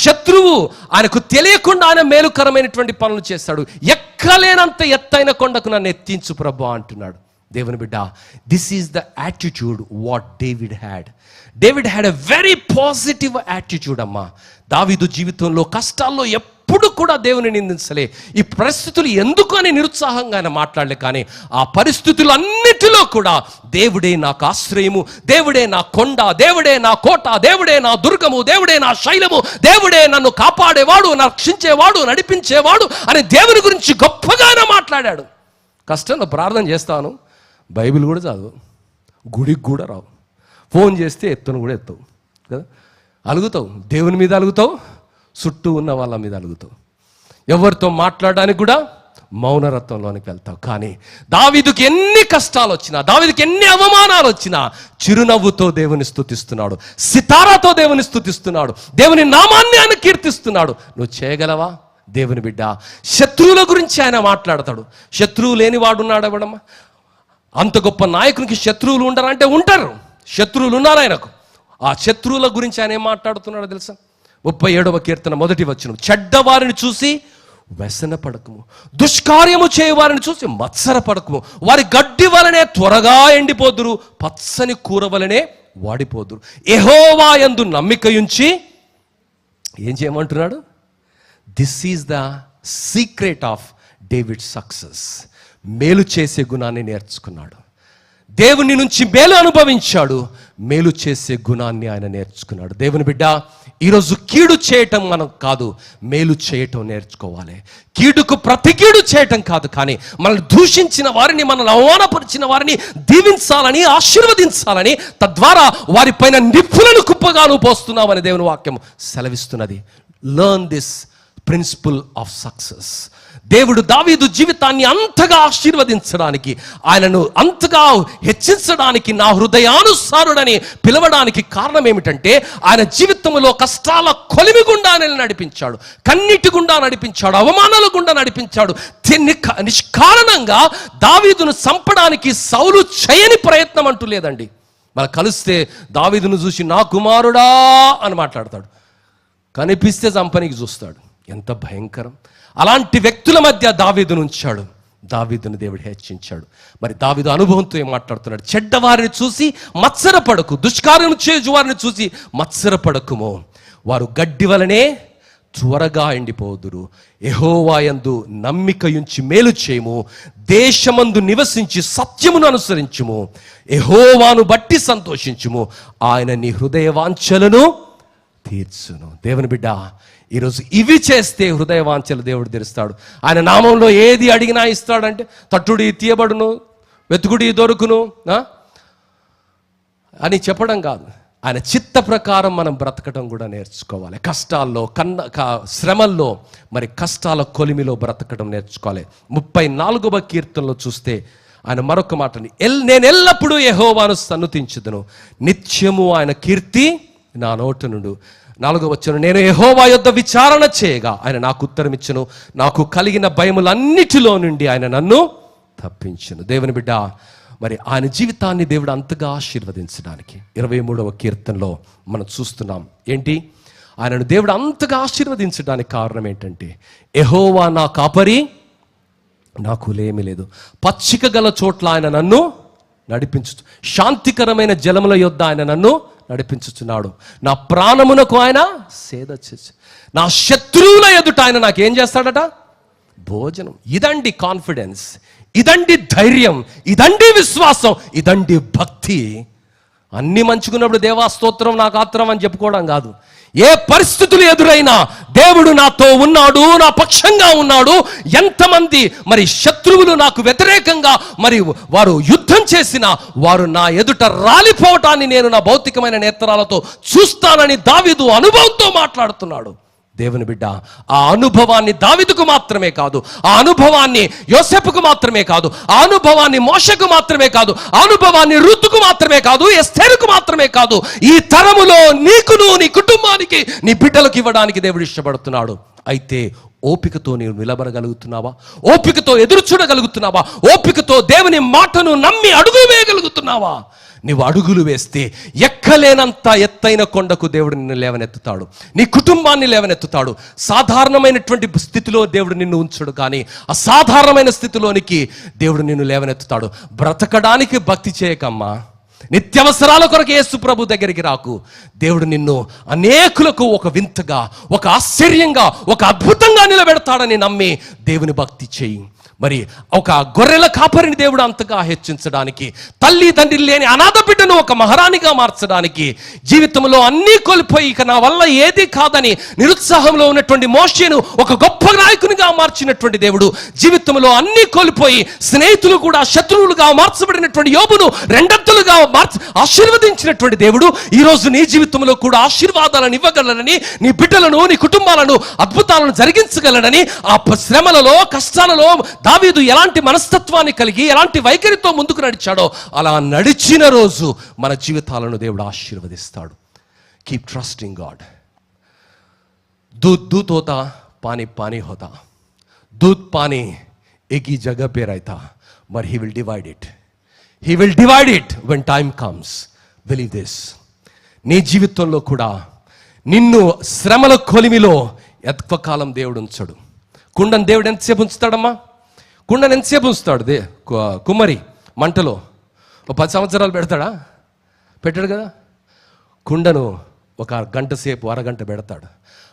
శత్రువు ఆయనకు తెలియకుండా ఆయన మేలుకరమైనటువంటి పనులు చేస్తాడు. ఎక్కలేనంత ఎత్తైన కొండకు నన్ను ఎత్తించు ప్రభు అంటున్నాడు. దేవుని బిడ్డ, this is the attitude what David had. David had a very positive attitude అమ్మా. దావీదు జీవితంలో కష్టాల్లో ఎప్పుడు కూడా దేవుని నిందించలే. ఈ పరిస్థితులు ఎందుకు అని నిరుత్సాహంగా ఆయన మాట్లాడలే, కానీ ఆ పరిస్థితులన్నిటిలో కూడా దేవుడే నాకు ఆశ్రయము, దేవుడే నా కొండ, దేవుడే నా కోట, దేవుడే నా దుర్గము, దేవుడే నా శైలము, దేవుడే నన్ను కాపాడేవాడు, రక్షించేవాడు, నడిపించేవాడు అని దేవుని గురించి గొప్పగానే మాట్లాడాడు. కష్టంలో ప్రార్థన చేస్తాను, బైబిల్ కూడా చదువు, గుడికి కూడా రావు, ఫోన్ చేస్తే ఎత్తును కూడా ఎత్తవు కదా, అలుగుతావు, దేవుని మీద అలుగుతావు, చుట్టూ ఉన్న వాళ్ళ మీద అలుగుతావు, ఎవరితో మాట్లాడడానికి కూడా మౌనరత్వంలోనికి వెళ్తావు. కానీ దావీదుకి ఎన్ని కష్టాలు వచ్చినా, దావీదుకి ఎన్ని అవమానాలు వచ్చినా చిరునవ్వుతో దేవుని స్తుతిస్తున్నాడు, సితారాతో దేవుని స్తుతిస్తున్నాడు, దేవుని నామాన్ని ఆయన కీర్తిస్తున్నాడు. నువ్వు చేయగలవా? దేవుని బిడ్డ, శత్రువుల గురించి ఆయన మాట్లాడతాడు. శత్రువు లేనివాడు ఉన్నాడు ఎవడమ్మా? అంత గొప్ప నాయకునికి శత్రువులు ఉండరంటే ఉంటారు. శత్రువులు ఉన్నారు ఆయనకు. ఆ శత్రువుల గురించి ఆయన ఏం మాట్లాడుతున్నాడో తెలుసా? 37వ కీర్తన 1వ వచనం, చెడ్డవారిని చూసి వ్యసన పడకము, దుష్కార్యము చేయవారిని చూసి మత్సర పడకము, వారి గడ్డి వలనే త్వరగా ఎండిపోదురు, పచ్చని కూర వలనే వాడిపోదురు. యెహోవా యందు నమ్మికయుంచి ఏం చేయమంటున్నాడు? This is the secret of David success. మేలు చేసే గుణాన్ని నేర్చుకున్నాడు. దేవుని నుంచి మేలు అనుభవించాడు, మేలు చేసే గుణాన్ని ఆయన నేర్చుకున్నాడు. దేవుని బిడ్డ, ఈరోజు కీడు చేయటం మనం కాదు, మేలు చేయటం నేర్చుకోవాలి. కీడుకు ప్రతి కీడు చేయటం కాదు, కానీ మనల్ని దూషించిన వారిని, మనల్ని అవమానపరిచిన వారిని దీవించాలని, ఆశీర్వదించాలని, తద్వారా వారిపైన నిప్పులను కుప్పగాను పోస్తున్నామని దేవుని వాక్యం సెలవిస్తున్నది. Learn this principle of success. దేవుడు దావీదు జీవితాన్ని అంతగా ఆశీర్వదించడానికి, ఆయనను అంతగా హెచ్చించడానికి, నా హృదయానుసారుడని పిలవడానికి కారణం ఏమిటంటే, ఆయన జీవితంలో కష్టాల కొలిమి గుండా నడిపించాడు, కన్నీటి గుండా నడిపించాడు, అవమానాల గుండా నడిపించాడు. నిష్కారణంగా దావీదును చంపడానికి సౌలు చేయని ప్రయత్నం అంటూ లేదండి. మనం కలిస్తే దావీదును చూసి నా కుమారుడా అని మాట్లాడతాడు, కనిపిస్తే చంపనికి చూస్తాడు. ఎంత భయంకరం! అలాంటి వ్యక్తుల మధ్య దావీదును ఉంచాడు. దావీదును దేవుడు హెచ్చించాడు. మరి దావీదు అనుభవంతో ఏం మాట్లాడుతున్నాడు? చెడ్డవారిని చూసి మత్సరపడకు, దుష్కార్యం చేయు వారిని చూసి మత్సరపడకుమో, వారు గడ్డి వలనే త్వరగా ఎండిపోదురు. యెహోవా యందు నమ్మిక ఉంచి మేలు చేయము, దేశమందు నివసించి సత్యమును అనుసరించుము, యెహోవాను బట్టి సంతోషించుము, ఆయన నీ హృదయ వాంఛలను తీర్చును. దేవుని బిడ్డ, ఈరోజు ఇవి చేస్తే హృదయ వాంఛలు దేవుడు తీరుస్తాడు. ఆయన నామంలో ఏది అడిగినా ఇస్తాడంటే, తట్టుడి తీయబడును, వెతుకుడి దొరుకును అని చెప్పడం కాదు, ఆయన చిత్త ప్రకారం మనం బ్రతకడం కూడా నేర్చుకోవాలి. కష్టాల్లో, శ్రమల్లో, మరి కష్టాల కొలిమిలో బ్రతకడం నేర్చుకోవాలి. 34వ కీర్తనలో చూస్తే ఆయన మరొక మాటని, నేను ఎల్లప్పుడూ యెహోవాను సన్నుతించుదును, నిత్యము ఆయన కీర్తి నా నోటి నుండి. 4వ వచనం, నేను యెహోవా యొద్ద విచారణ చేయగా ఆయన నాకు ఉత్తరం ఇచ్చును, నాకు కలిగిన భయములన్నిటిలో నుండి ఆయన నన్ను తప్పించును. దేవుని బిడ్డ, మరి ఆయన జీవితాన్ని దేవుడు అంతగా ఆశీర్వదించడానికి 23వ కీర్తనలో మనం చూస్తున్నాం. ఏంటి? ఆయనను దేవుడు అంతగా ఆశీర్వదించడానికి కారణం ఏంటంటే, యెహోవా నా కాపరి, నాకు లేమి లేదు, పచ్చిక గల చోట్ల ఆయన నన్ను నడిపించు, శాంతికరమైన జలముల యొద్ద ఆయన నన్ను నడిపించుచున్నాడు, నా ప్రాణమునకు ఆయన సేద చేసి, నా శత్రువుల ఎదుట ఆయన నాకేం చేస్తాడట? భోజనం. ఇదండి కాన్ఫిడెన్స్, ఇదండి ధైర్యం, ఇదండి విశ్వాసం, ఇదండి భక్తి. అన్ని మంచుకున్నప్పుడు దేవా స్తోత్రం నాకు ఆత్రం అని చెప్పుకోవడం కాదు. ఏ పరిస్థితులు ఎదురైనా దేవుడు నాతో ఉన్నాడు, నా పక్షంగా ఉన్నాడు. ఎంతమంది మరి శత్రువులు నాకు వ్యతిరేకంగా మరి వారు యుద్ధం చేసినా వారు నా ఎదుట రాలిపోవటాన్ని నేను నా భౌతికమైన నేత్రాలతో చూస్తానని దావీదు అనుభవంతో మాట్లాడుతున్నాడు. దేవుని బిడ్డ, ఆ అనుభవాన్ని దావీదుకు మాత్రమే కాదు, ఆ అనుభవాన్ని యోసేపుకు మాత్రమే కాదు, ఆ అనుభవాన్ని మోషకు మాత్రమే కాదు, ఆ అనుభవాన్ని రుతుకు మాత్రమే కాదు, ఎస్తేరుకు మాత్రమే కాదు, ఈ తరములో నీకును, నీ కుటుంబానికి, నీ బిడ్డలకు ఇవ్వడానికి దేవుడు ఇష్టపడుతున్నాడు. అయితే ఓపికతో నీవు నిలబడగలుగుతున్నావా? ఓపికతో ఎదురు చూడగలుగుతున్నావా? ఓపికతో దేవుని మాటను నమ్మి అడుగు వేయగలుగుతున్నావా? నీవు అడుగులు వేస్తే ఎక్కలేనంత ఎత్తైన కొండకు దేవుడు నిన్ను లేవనెత్తుతాడు, నీ కుటుంబాన్ని లేవనెత్తుతాడు. సాధారణమైనటువంటి స్థితిలో దేవుడు నిన్ను ఉంచడు, కానీ అసాధారణమైన స్థితిలోనికి దేవుడు నిన్ను లేవనెత్తుతాడు. బ్రతకడానికి భక్తి చేయకమ్మా, నిత్యవసరాల కొరకు యేసు ప్రభు దగ్గరికి రాకు. దేవుడు నిన్ను అనేకులకు ఒక వింతగా, ఒక ఆశ్చర్యంగా, ఒక అద్భుతంగా నిలబెడతాడని నమ్మి దేవుని భక్తి చేయి. మరి ఒక గొర్రెల కాపరిని దేవుడు అంతగా హెచ్చించడానికి, తల్లి తండ్రి లేని అనాథ బిడ్డను ఒక మహారాణిగా మార్చడానికి, జీవితంలో అన్నీ కోల్పోయి ఇక నా వల్ల ఏది కాదని నిరుత్సాహంలో ఉన్నటువంటి మోషేను ఒక గొప్ప నాయకునిగా మార్చినటువంటి దేవుడు, జీవితంలో అన్నీ కోల్పోయి స్నేహితులు కూడా శత్రువులుగా మార్చబడినటువంటి యోబును రెండంతలుగా ఆశీర్వదించినటువంటి దేవుడు ఈరోజు నీ జీవితంలో కూడా ఆశీర్వాదాలను ఇవ్వగలనని, నీ బిడ్డలను, నీ కుటుంబాలను అద్భుతాలను జరిగించగలనని. ఆ శ్రమలలో, కష్టాలలో దావీదు ఎలాంటి మనస్తత్వాన్ని కలిగి, ఎలాంటి వైఖరితో ముందుకు నడిచాడో అలా నడిచిన రోజు మన జీవితాలను దేవుడు ఆశీర్వదిస్తాడు. Keep trusting God. दूध दूध होता, पानी पानी होता. दूध पानी एक ही जगह पे रहता, but he will divide it. He will divide it when time comes. Believe this. నీ జీవితంలో కూడా నిన్ను శ్రమల కొలిమిలో ఎక్కువకాలం దేవుడు ఉంచడు. కుండను దేవుడు ఎంతసేపు ఉంచుతాడమ్మా? కుండను ఎంతసేపు ఉంచుతాడు? కుమ్మరి మంటలో 10 సంవత్సరాలు పెడతాడా? పెట్టాడు కదా. కుండను ఒక గంట సేపు, అరగంట పెడతాడు.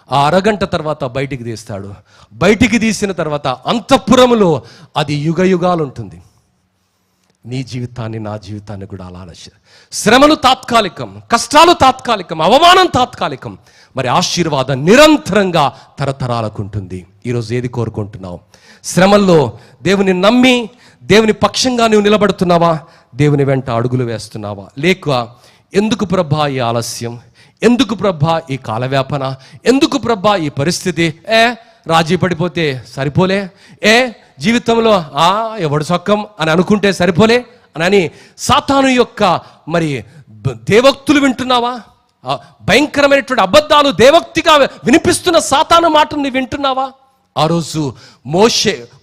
ఆ అరగంట తర్వాత బయటికి తీస్తాడు. బయటికి తీసిన తర్వాత అంతఃపురములో అది యుగ యుగాలు ఉంటుంది. నీ జీవితాన్ని, నా జీవితాన్ని కూడా అలా శ్రమలు తాత్కాలికం, కష్టాలు తాత్కాలికం, అవమానం తాత్కాలికం, మరి ఆశీర్వాదం నిరంతరంగా తరతరాలకు ఉంటుంది. ఈరోజు ఏది కోరుకుంటున్నావు? శ్రమల్లో దేవుని నమ్మి దేవుని పక్షంగా నువ్వు నిలబడుతున్నావా? దేవుని వెంట అడుగులు వేస్తున్నావా? లేక ఎందుకు ప్రభా ఈ ఆలస్యం, ఎందుకు ప్రభా ఈ కాలవ్యాపన, ఎందుకు ప్రభా ఈ పరిస్థితి, రాజీ పడిపోతే సరిపోలే, జీవితంలో ఎవడు సొక్కం అని అనుకుంటే సరిపోలే అని సాతాను యొక్క మరి దేవోక్తులు వింటున్నావా? భయంకరమైనటువంటి అబద్ధాలు దేవోక్తిగా వినిపిస్తున్న సాతాను మాటను వింటున్నావా? ఆ రోజు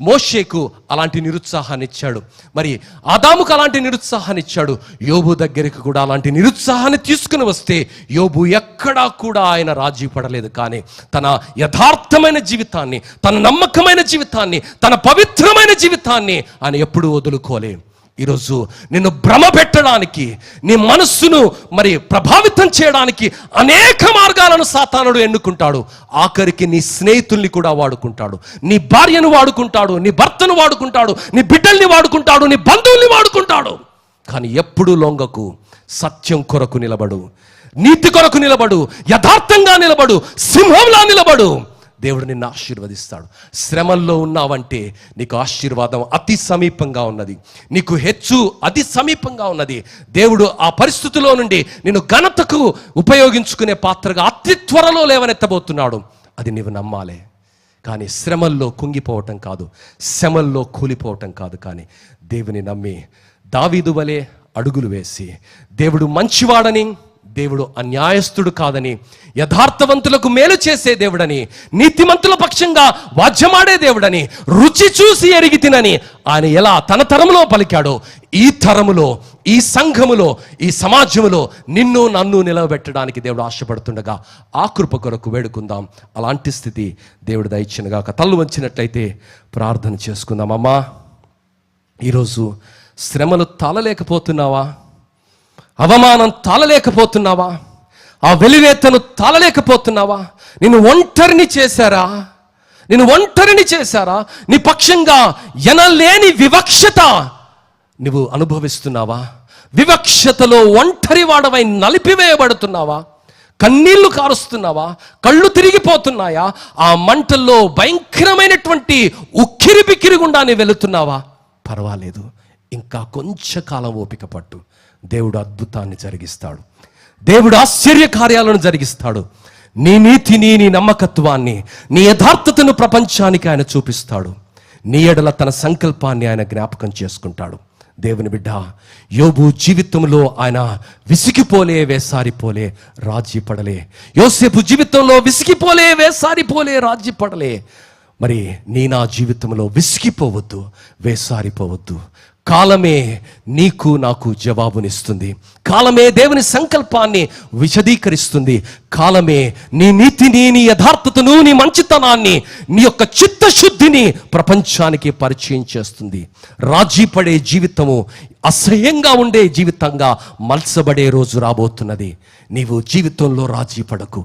మోషేకు అలాంటి నిరుత్సాహాన్ని ఇచ్చాడు, మరి ఆదాముకు అలాంటి నిరుత్సాహాన్ని ఇచ్చాడు. యోబు దగ్గరికి కూడా అలాంటి నిరుత్సాహాన్ని తీసుకుని వస్తే యోబు ఎక్కడా కూడా ఆయన రాజీ పడలేదు. కానీ తన యథార్థమైన జీవితాన్ని, తన నమ్మకమైన జీవితాన్ని, తన పవిత్రమైన జీవితాన్ని ఆయన ఎప్పుడూ వదులుకోలే. ఈరోజు నిన్ను భ్రమ పెట్టడానికి, నీ మనస్సును మరి ప్రభావితం చేయడానికి అనేక మార్గాలను సాతానుడు ఎన్నుకుంటాడు. ఆఖరికి నీ స్నేహితుల్ని కూడా వాడుకుంటాడు, నీ భార్యను వాడుకుంటాడు, నీ భర్తను వాడుకుంటాడు, నీ బిడ్డల్ని వాడుకుంటాడు, నీ బంధువుల్ని వాడుకుంటాడు. కానీ ఎప్పుడూ లొంగకు, సత్యం కొరకు నిలబడు, నీతి కొరకు నిలబడు, యథార్థంగా నిలబడు, సింహంలా నిలబడు. దేవుడు నిన్ను ఆశీర్వదిస్తాడు. శ్రమల్లో ఉన్నావంటే నీకు ఆశీర్వాదం అతి సమీపంగా ఉన్నది, నీకు హెచ్చు అతి సమీపంగా ఉన్నది. దేవుడు ఆ పరిస్థితిలో నుండి నిన్ను ఘనతకు ఉపయోగించుకునే పాత్రగా అతి త్వరలో లేవనెత్తబోతున్నాడు. అది నీవు నమ్మాలే. కానీ శ్రమల్లో కుంగిపోవటం కాదు, శ్రమల్లో కూలిపోవటం కాదు. కానీ దేవుని నమ్మి దావీదు వలె అడుగులు వేసి, దేవుడు మంచివాడని, దేవుడు అన్యాయస్తుడు కాదని, యథార్థవంతులకు మేలు చేసే దేవుడని, నీతిమంతుల పక్షంగా వాద్యమాడే దేవుడని రుచి చూసి ఎరిగి తినని ఆయన ఎలా తన తరములో పలికాడో, ఈ తరములో, ఈ సంఘములో, ఈ సమాజములో నిన్ను నన్ను నిలవబెట్టడానికి దేవుడు ఆశపడుతుండగా ఆ కృప కొరకు వేడుకుందాం. అలాంటి స్థితి దేవుడు దయచినగా. తల్లు వంచినట్లయితే ప్రార్థన చేసుకుందాం. అమ్మా, ఈరోజు శ్రమలు తాళలేకపోతున్నావా? అవమానం తాళలేకపోతున్నావా? ఆ వెలివేతను తాళలేకపోతున్నావా? నిన్ను ఒంటరిని చేశారా? నీ పక్షంగా ఎనలేని వివక్షత నువ్వు అనుభవిస్తున్నావా? వివక్షతలో ఒంటరి వాడవై నలిపివేయబడుతున్నావా? కన్నీళ్లు కారుస్తున్నావా? కళ్ళు తిరిగిపోతున్నాయా? ఆ మంటల్లో భయంకరమైనటువంటి ఉక్కిరి బిక్కిరి గుండా నీ వెళుతున్నావా? పర్వాలేదు, ఇంకా కొంచెం కాలం ఓపిక పట్టు. దేవుడు అద్భుతాన్ని జరిగిస్తాడు, దేవుడు ఆశ్చర్య కార్యాలను జరిగిస్తాడు. నీ నీతిని, నీ నమ్మకత్వాన్ని, నీ యథార్థతను ప్రపంచానికి ఆయన చూపిస్తాడు. నీ ఎడల తన సంకల్పాన్ని ఆయన జ్ఞాపకం చేసుకుంటాడు. దేవుని బిడ్డ, యోబు జీవితంలో ఆయన విసిగిపోలే, వేసారిపోలే, రాజీ పడలే. యోసేపు జీవితంలో విసిగిపోలే, వేసారిపోలే, రాజీ పడలే. మరి నా జీవితంలో విసిగిపోవద్దు, వేసారిపోవద్దు. కాలమే నీకు నాకు జవాబునిస్తుంది. కాలమే దేవుని సంకల్పాన్ని విశదీకరిస్తుంది. కాలమే నీ నీతిని, నీ యథార్థతను, నీ మంచితనాన్ని, నీ యొక్క చిత్తశుద్ధిని ప్రపంచానికి పరిచయం చేస్తుంది. రాజీ పడే జీవితము అసహ్యంగా ఉండే జీవితంగా మలచబడే రోజు రాబోతున్నది. నీవు జీవితంలో రాజీ పడకు.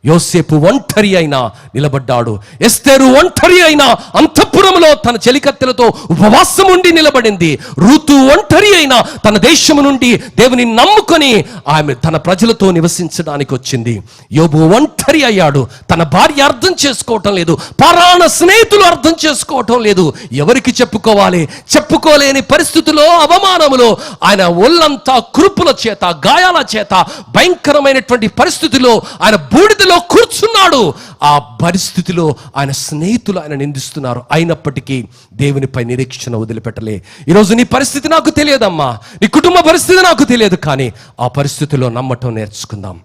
యోసేపు ఒంటరి అయినా నిలబడ్డాడు. ఎస్తేరు ఒంటరి అయినా అంతఃపురంలో తన చెలికత్తెలతో ఉపవాసం ఉండి నిలబడింది. రూతు ఒంటరి అయినా తన దేశము నుండి దేవుని నమ్ముకొని ఆమె తన ప్రజలతో నివసించడానికి వచ్చింది. యోబు ఒంటరి అయ్యాడు. తన భార్య అర్థం చేసుకోవటం లేదు, పరాణ స్నేహితులు అర్థం చేసుకోవటం లేదు. ఎవరికి చెప్పుకోవాలి? చెప్పుకోలేని పరిస్థితుల్లో, అవమానములో ఆయన ఒళ్ళంతా కురుపుల చేత, గాయాల చేత, భయంకరమైనటువంటి పరిస్థితిలో ఆయన బూడిదలో కూర్చున్నాడు. ఆ పరిస్థితిలో ఆయన స్నేహితులు ఆయన నిందిస్తున్నారు. అయినప్పటికీ దేవునిపై నిరీక్షణ వదిలిపెట్టలే. ఈరోజు నీ పరిస్థితి నాకు తెలియదమ్మా, నీ కుటుంబ పరిస్థితి నాకు తెలియదు. కానీ ఆ పరిస్థితిలో నమ్మటం నేర్చుకుందాం.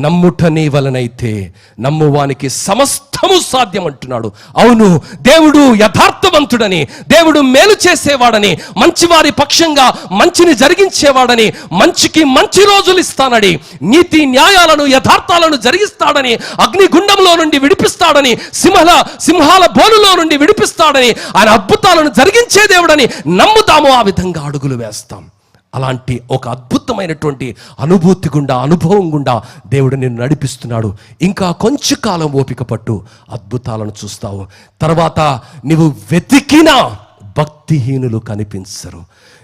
నమ్ముట నీ వలనైతే నమ్మువానికి సమస్తము సాధ్యం అంటున్నాడు. అవును, దేవుడు యథార్థవంతుడని, దేవుడు మేలు చేసేవాడని, మంచివారి పక్షంగా మంచిని జరిగించేవాడని, మంచికి మంచి రోజులు ఇస్తానని, నీతి న్యాయాలను, యథార్థాలను జరిగిస్తాడని, అగ్నిగుండంలో నుండి విడిపిస్తాడని, సింహాల బోనులో నుండి విడిపిస్తాడని, ఆయన అద్భుతాలను జరిగించే దేవుడని నమ్ముతాము. ఆ విధంగా అడుగులు వేస్తాం. అలాంటి ఒక అద్భుతమైనటువంటి అనుభూతి గుండా, అనుభవం గుండా దేవుడు నిన్ను నడిపిస్తున్నాడు. ఇంకా కొంచెం కాలం ఓపిక పట్టు, అద్భుతాలను చూస్తావు. తర్వాత నువ్వు వెతికినా భక్తిహీనులు కనిపించరు.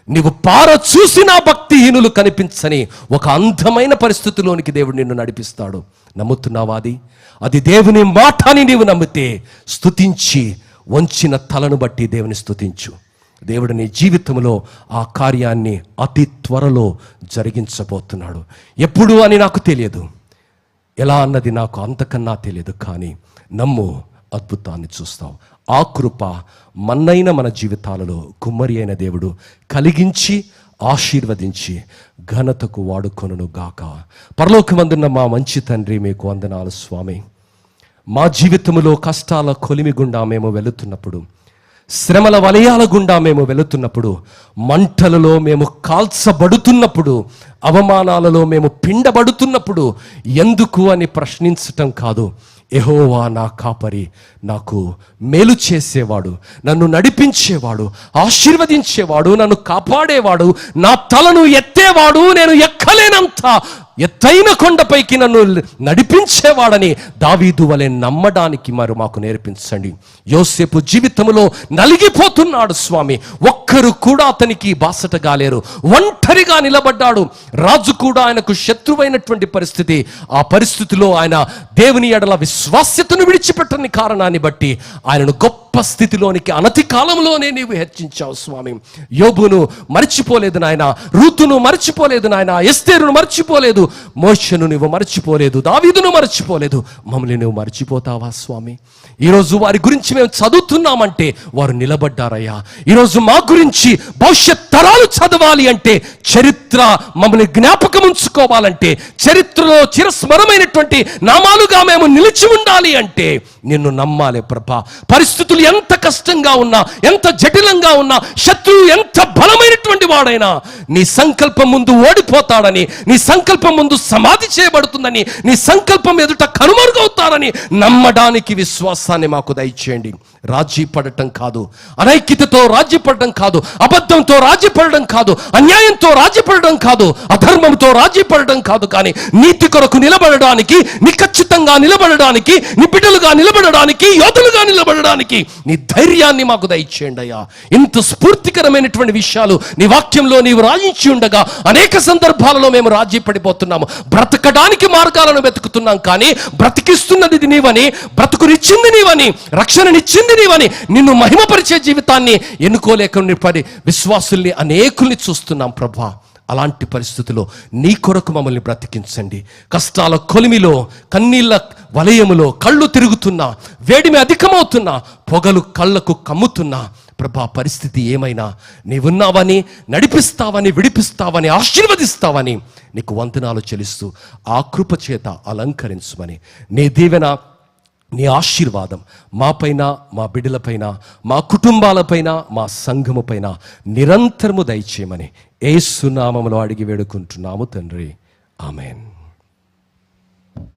నీవు పార చూసినా భక్తిహీనులు కనిపించని ఒక అందమైన పరిస్థితిలోనికి దేవుడు నిన్ను నడిపిస్తాడు. నమ్ముతున్నావా? అది దేవుని మాట అని నీవు నమ్మితే స్తుతించి వంచిన తలను బట్టి దేవుని స్తుతించు. దేవుడు నీ జీవితంలో ఆ కార్యాన్ని అతి త్వరలో జరిగించబోతున్నాడు. ఎప్పుడు అని నాకు తెలియదు, ఎలా అన్నది నాకు అంతకన్నా తెలియదు, కానీ నమ్ము, అద్భుతాన్ని చూస్తావు. ఆ కృప మన్నైన మన జీవితాలలో కుమ్మరి అయిన దేవుడు కలిగించి ఆశీర్వదించి ఘనతకు వాడుకొనును గాక. పరలోకమందున్న మా మంచి తండ్రి, మీకు వందనాలు స్వామి. మా జీవితంలో కష్టాల కొలిమి గుండా మేము వెళుతున్నప్పుడు, శ్రమల వలయాల గుండా మేము వెళుతున్నప్పుడు, మంటలలో మేము కాల్చబడుతున్నప్పుడు, అవమానాలలో మేము పిండబడుతున్నప్పుడు ఎందుకు అని ప్రశ్నించటం కాదు, యెహోవా నా కాపరి, నాకు మేలు చేసేవాడు, నన్ను నడిపించేవాడు, ఆశీర్వదించేవాడు, నన్ను కాపాడేవాడు, నా తలను ఎత్తేవాడు, నేను ఎక్కలేనంత ఎత్తైన కొండపైకి నన్ను నడిపించేవాడని దావీదు వలె నమ్మడానికి మరి మాకు నేర్పించండి. యోసేపు జీవితంలో నలిగిపోతున్నాడు స్వామి, ఒక్కరు కూడా అతనికి బాసటగా లేరు, ఒంటరిగా నిలబడ్డాడు. రాజు కూడా ఆయనకు శత్రువైనటువంటి పరిస్థితి. ఆ పరిస్థితిలో ఆయన దేవుని ఎడల విశ్వాస్యతను విడిచిపెట్టని కారణాన్ని బట్టి ఆయనను గొప్ప స్థితిలోనికి అనతి కాలంలోనే నీవు హెచ్చించావు స్వామి. యోబును మర్చిపోలేదు నాయన, రూతును మర్చిపోలేదు నాయన, ఎస్తేరును మర్చిపోలేదు, మోషేను నువ్వు మర్చిపోలేదు, దావీదును మర్చిపోలేదు. మమ్మల్ని నువ్వు మర్చిపోతావా స్వామి? ఈరోజు వారి గురించి మేము చదువుతున్నామంటే వారు నిలబడ్డారయ్యా. ఈరోజు మా గురించి భవిష్యత్ తరాలు చదవాలి అంటే, చరిత్ర మమ్మల్ని జ్ఞాపకం ఉంచుకోవాలంటే, చరిత్రలో చిరస్మరమైనటువంటి నామాలుగా మేము నిలిచి ఉండాలి అంటే నిన్ను నమ్మాలి ప్రభా. పరిస్థితులు ఎంత కష్టంగా ఉన్నా, ఎంత జటిలంగా ఉన్నా, శత్రువు ఎంత బలమైనటువంటి వాడైనా నీ సంకల్పం ముందు ఓడిపోతాడని, నీ సంకల్పం ముందు సమాధి చేయబడుతుందని, నీ సంకల్పం ఎదుట కనుమరుగవుతారని నమ్మడానికి విశ్వాసాన్ని మాకు దయచేయండి. రాజీ పడటం కాదు, అనైక్యతతో రాజీ పడటం కాదు, అబద్ధంతో రాజీ పడడం కాదు, అన్యాయంతో రాజీ పడడం కాదు, అధర్మంతో రాజీ పడడం కాదు, కానీ నీతి కొరకు నిలబడడానికి, నిఖచ్చితంగా నిలబడడానికి, నీ బిడ్డలుగా నిలబడడానికి, యోధులుగా నిలబడడానికి నీ ధైర్యాన్ని మాకు దయచేయండి అయ్యా. ఇంత స్ఫూర్తికరమైనటువంటి విషయాలు నీ వాక్యంలో నీవు రాయించి ఉండగా అనేక సందర్భాలలో మేము రాజీ పడిపోతున్నాము. బ్రతకడానికి మార్గాలను వెతుకుతున్నాం, కానీ బ్రతికిస్తున్నది నీవని, బ్రతుకునిచ్చింది నీవని, రక్షణనిచ్చింది నీవని, నిన్ను మహిమపరిచే జీవితాన్ని ఎన్నుకోలేక విశ్వాసుల్ని అనేకుల్ని చూస్తున్నాం ప్రభా. అలాంటి పరిస్థితుల్లో నీ కొరకు మమ్మల్ని బ్రతికించండి. కష్టాల కొలిమిలో, కన్నీళ్ళ వలయములో కళ్ళు తిరుగుతున్నా, వేడిమి అధికమవుతున్నా, పొగలు కళ్ళకు కమ్ముతున్నా ప్రభా, పరిస్థితి ఏమైనా నీవున్నావని, నడిపిస్తావని, విడిపిస్తావని, ఆశీర్వదిస్తావని నీకు వందనాలు చెల్లిస్తూ ఆ కృప చేత అలంకరించమని, నీ దీవెన, నీ ఆశీర్వాదం మాపైన, మా బిడ్డలపైన, మా కుటుంబాలపైన, మా సంఘము పైన నిరంతరము దయచేయమని యేసు నామములో అడిగి వేడుకుంటున్నాము తండ్రి. ఆమెన్.